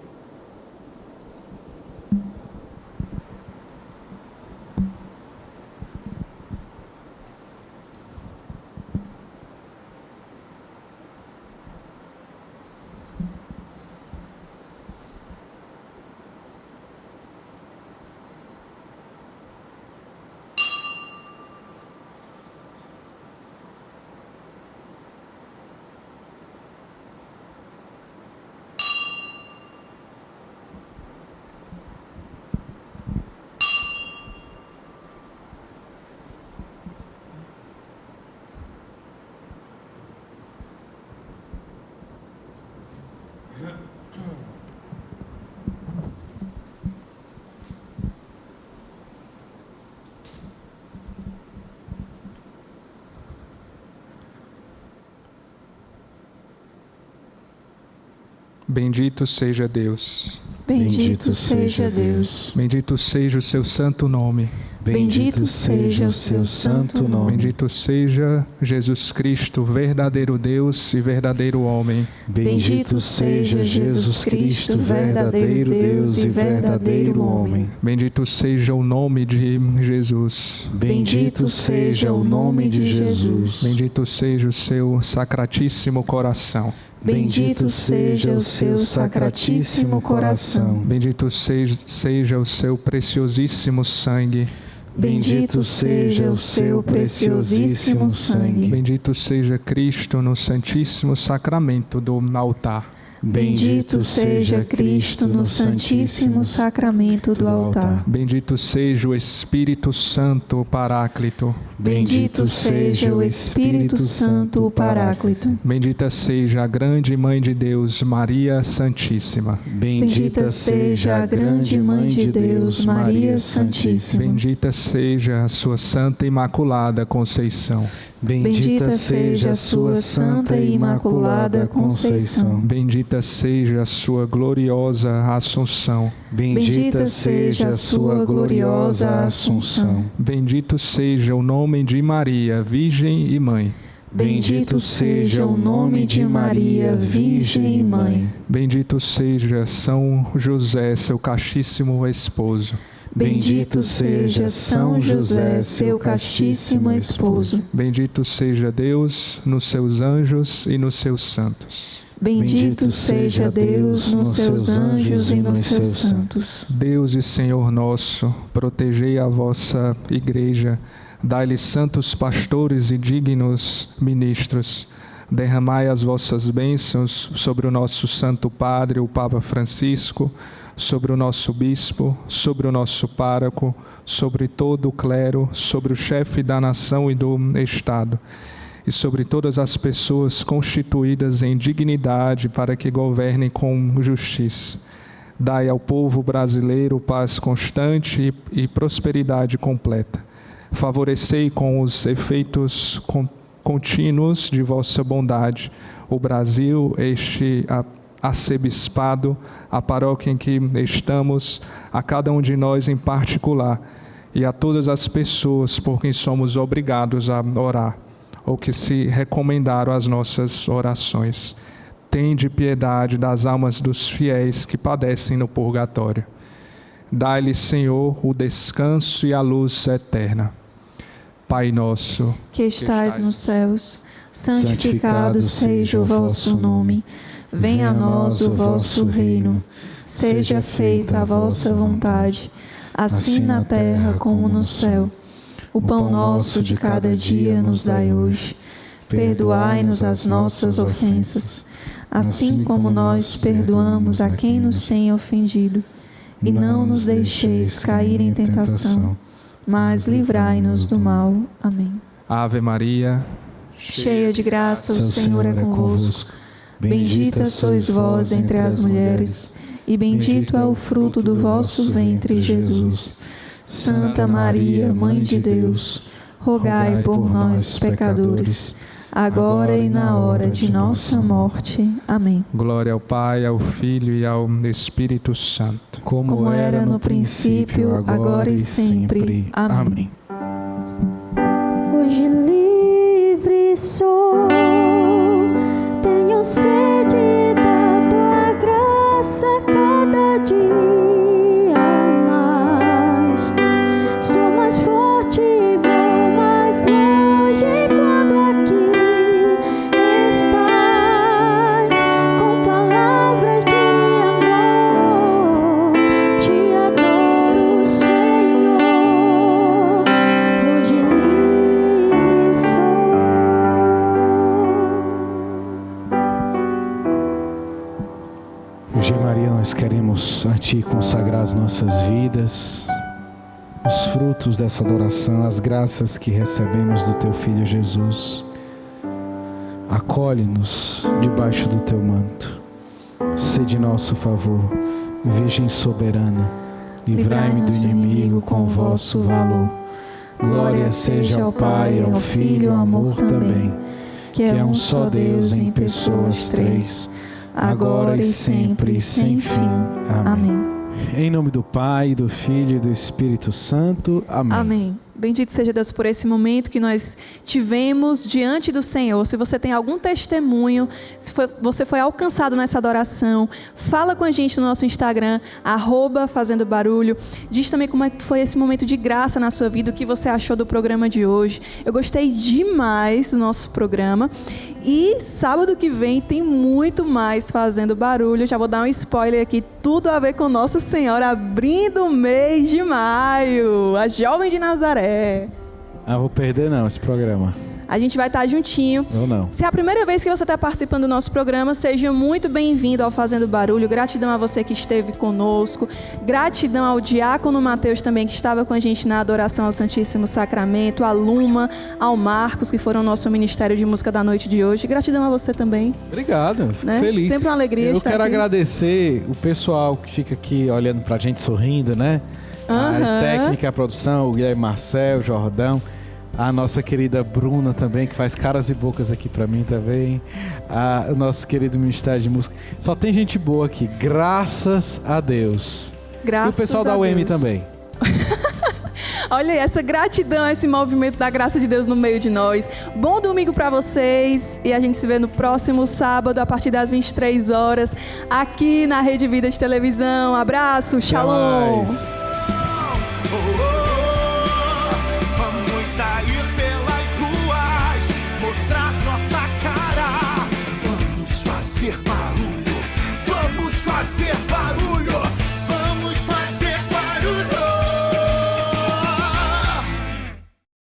Bendito seja Deus. Bendito seja Deus. Bendito seja o seu santo nome. Bendito seja o seu santo nome. Bendito seja Jesus Cristo, verdadeiro Deus e verdadeiro homem. Bendito seja Jesus Cristo, verdadeiro Deus e verdadeiro homem. Bendito seja o nome de Jesus. Bendito seja o nome de Jesus. Bendito seja o seu sacratíssimo coração. Bendito seja o seu sacratíssimo coração. Bendito seja o seu preciosíssimo sangue. Bendito seja o seu preciosíssimo sangue. Bendito seja Cristo no santíssimo sacramento do altar. Bendito seja Cristo no santíssimo sacramento do altar. Bendito seja o Espírito Santo, o Paráclito. Bendito seja o Espírito Santo, o Paráclito. Bendita seja a grande Mãe de Deus, Maria Santíssima. Bendita seja a grande Mãe de Deus, Maria Santíssima. Bendita seja a sua Santa Imaculada Conceição. Bendita seja a sua Santa e Imaculada Conceição. Bendita Bendita seja a sua gloriosa Assunção. Bendita seja a sua gloriosa Assunção. Bendito seja o nome de Maria, Virgem e Mãe. Bendito seja o nome de Maria, Virgem e Mãe. Bendito seja São José, seu castíssimo esposo. Bendito seja São José, seu castíssimo esposo. Bendito seja Deus nos seus anjos e nos seus santos. Bendito seja Deus nos seus anjos e nos seus santos. Deus e Senhor nosso, protegei a vossa igreja, dai-lhe santos pastores e dignos ministros. Derramai as vossas bênçãos sobre o nosso Santo Padre, o Papa Francisco, sobre o nosso bispo, sobre o nosso pároco, sobre todo o clero, sobre o chefe da nação e do Estado, e sobre todas as pessoas constituídas em dignidade para que governem com justiça. Dai ao povo brasileiro paz constante e prosperidade completa. Favorecei com os efeitos contínuos de vossa bondade o Brasil, este arcebispado, a paróquia em que estamos, a cada um de nós em particular, e a todas as pessoas por quem somos obrigados a orar, ou que se recomendaram às nossas orações. Tende piedade das almas dos fiéis que padecem no purgatório. Dai-lhe, Senhor, o descanso e a luz eterna. Pai nosso, que estais nos céus, santificado seja o vosso nome. Venha a nós o vosso reino. Seja feita a vossa vontade, assim na terra como no céu. O pão nosso de cada dia nos dai hoje. Perdoai-nos as nossas ofensas, assim como nós perdoamos a quem nos tem ofendido. E não nos deixeis cair em tentação, mas livrai-nos do mal. Amém. Ave Maria, cheia de graça, o Senhor é convosco. Bendita sois vós entre as mulheres, e bendito é o fruto do vosso ventre, Jesus. Santa Maria, Mãe de Deus, rogai por nós, pecadores, agora e na hora de nossa morte. Amém. Glória ao Pai, ao Filho e ao Espírito Santo. Como era no princípio, agora e sempre. Amém. Hoje livre sou, tenho sede da tua graça cada dia mais. Sou mais forte e vou mais longe quando aqui estás, com palavras de amor. Te adoro, Senhor. Hoje livre sou. Virgem Maria, nós queremos a Ti consagrar as nossas vidas, os frutos dessa adoração, as graças que recebemos do Teu Filho Jesus. Acolhe-nos debaixo do Teu manto. Sede nosso favor, Virgem soberana. Livrai-me do inimigo com o vosso valor. Glória seja ao Pai, ao Filho e ao amor também, que é um só Deus em pessoas três, agora e sempre e sem fim. Amém. Em nome do Pai, do Filho e do Espírito Santo. Amém. Amém. Bendito seja Deus por esse momento que nós tivemos diante do Senhor. Se você tem algum testemunho, se você foi alcançado nessa adoração, fala com a gente no nosso Instagram, @FazendoBarulho. Diz também como é que foi esse momento de graça na sua vida, o que você achou do programa de hoje. Eu gostei demais do nosso programa. E sábado que vem tem muito mais Fazendo Barulho. Já vou dar um spoiler aqui, tudo a ver com Nossa Senhora abrindo o mês de maio, a Jovem de Nazaré. Vou perder não esse programa. A gente vai estar juntinho. Eu não. Se é a primeira vez que você está participando do nosso programa, seja muito bem-vindo ao Fazendo Barulho. Gratidão a você que esteve conosco. Gratidão ao diácono Mateus também, que estava com a gente na adoração ao Santíssimo Sacramento. A Luma, ao Marcos, que foram o nosso Ministério de Música da noite de hoje. Gratidão a você também. Obrigado, fico feliz. Sempre uma alegria estar aqui. Eu quero agradecer o pessoal que fica aqui olhando pra gente, sorrindo, né? A técnica, a produção, o Guilherme Marcel, o Jordão. A nossa querida Bruna também, que faz caras e bocas aqui pra mim também. O nosso querido Ministério de Música. Só tem gente boa aqui, graças a Deus. Graças e o pessoal da UEM também. Olha aí, essa gratidão, esse movimento da graça de Deus no meio de nós. Bom domingo para vocês e a gente se vê no próximo sábado a partir das 23 horas aqui na Rede Vida de Televisão. Abraço, shalom!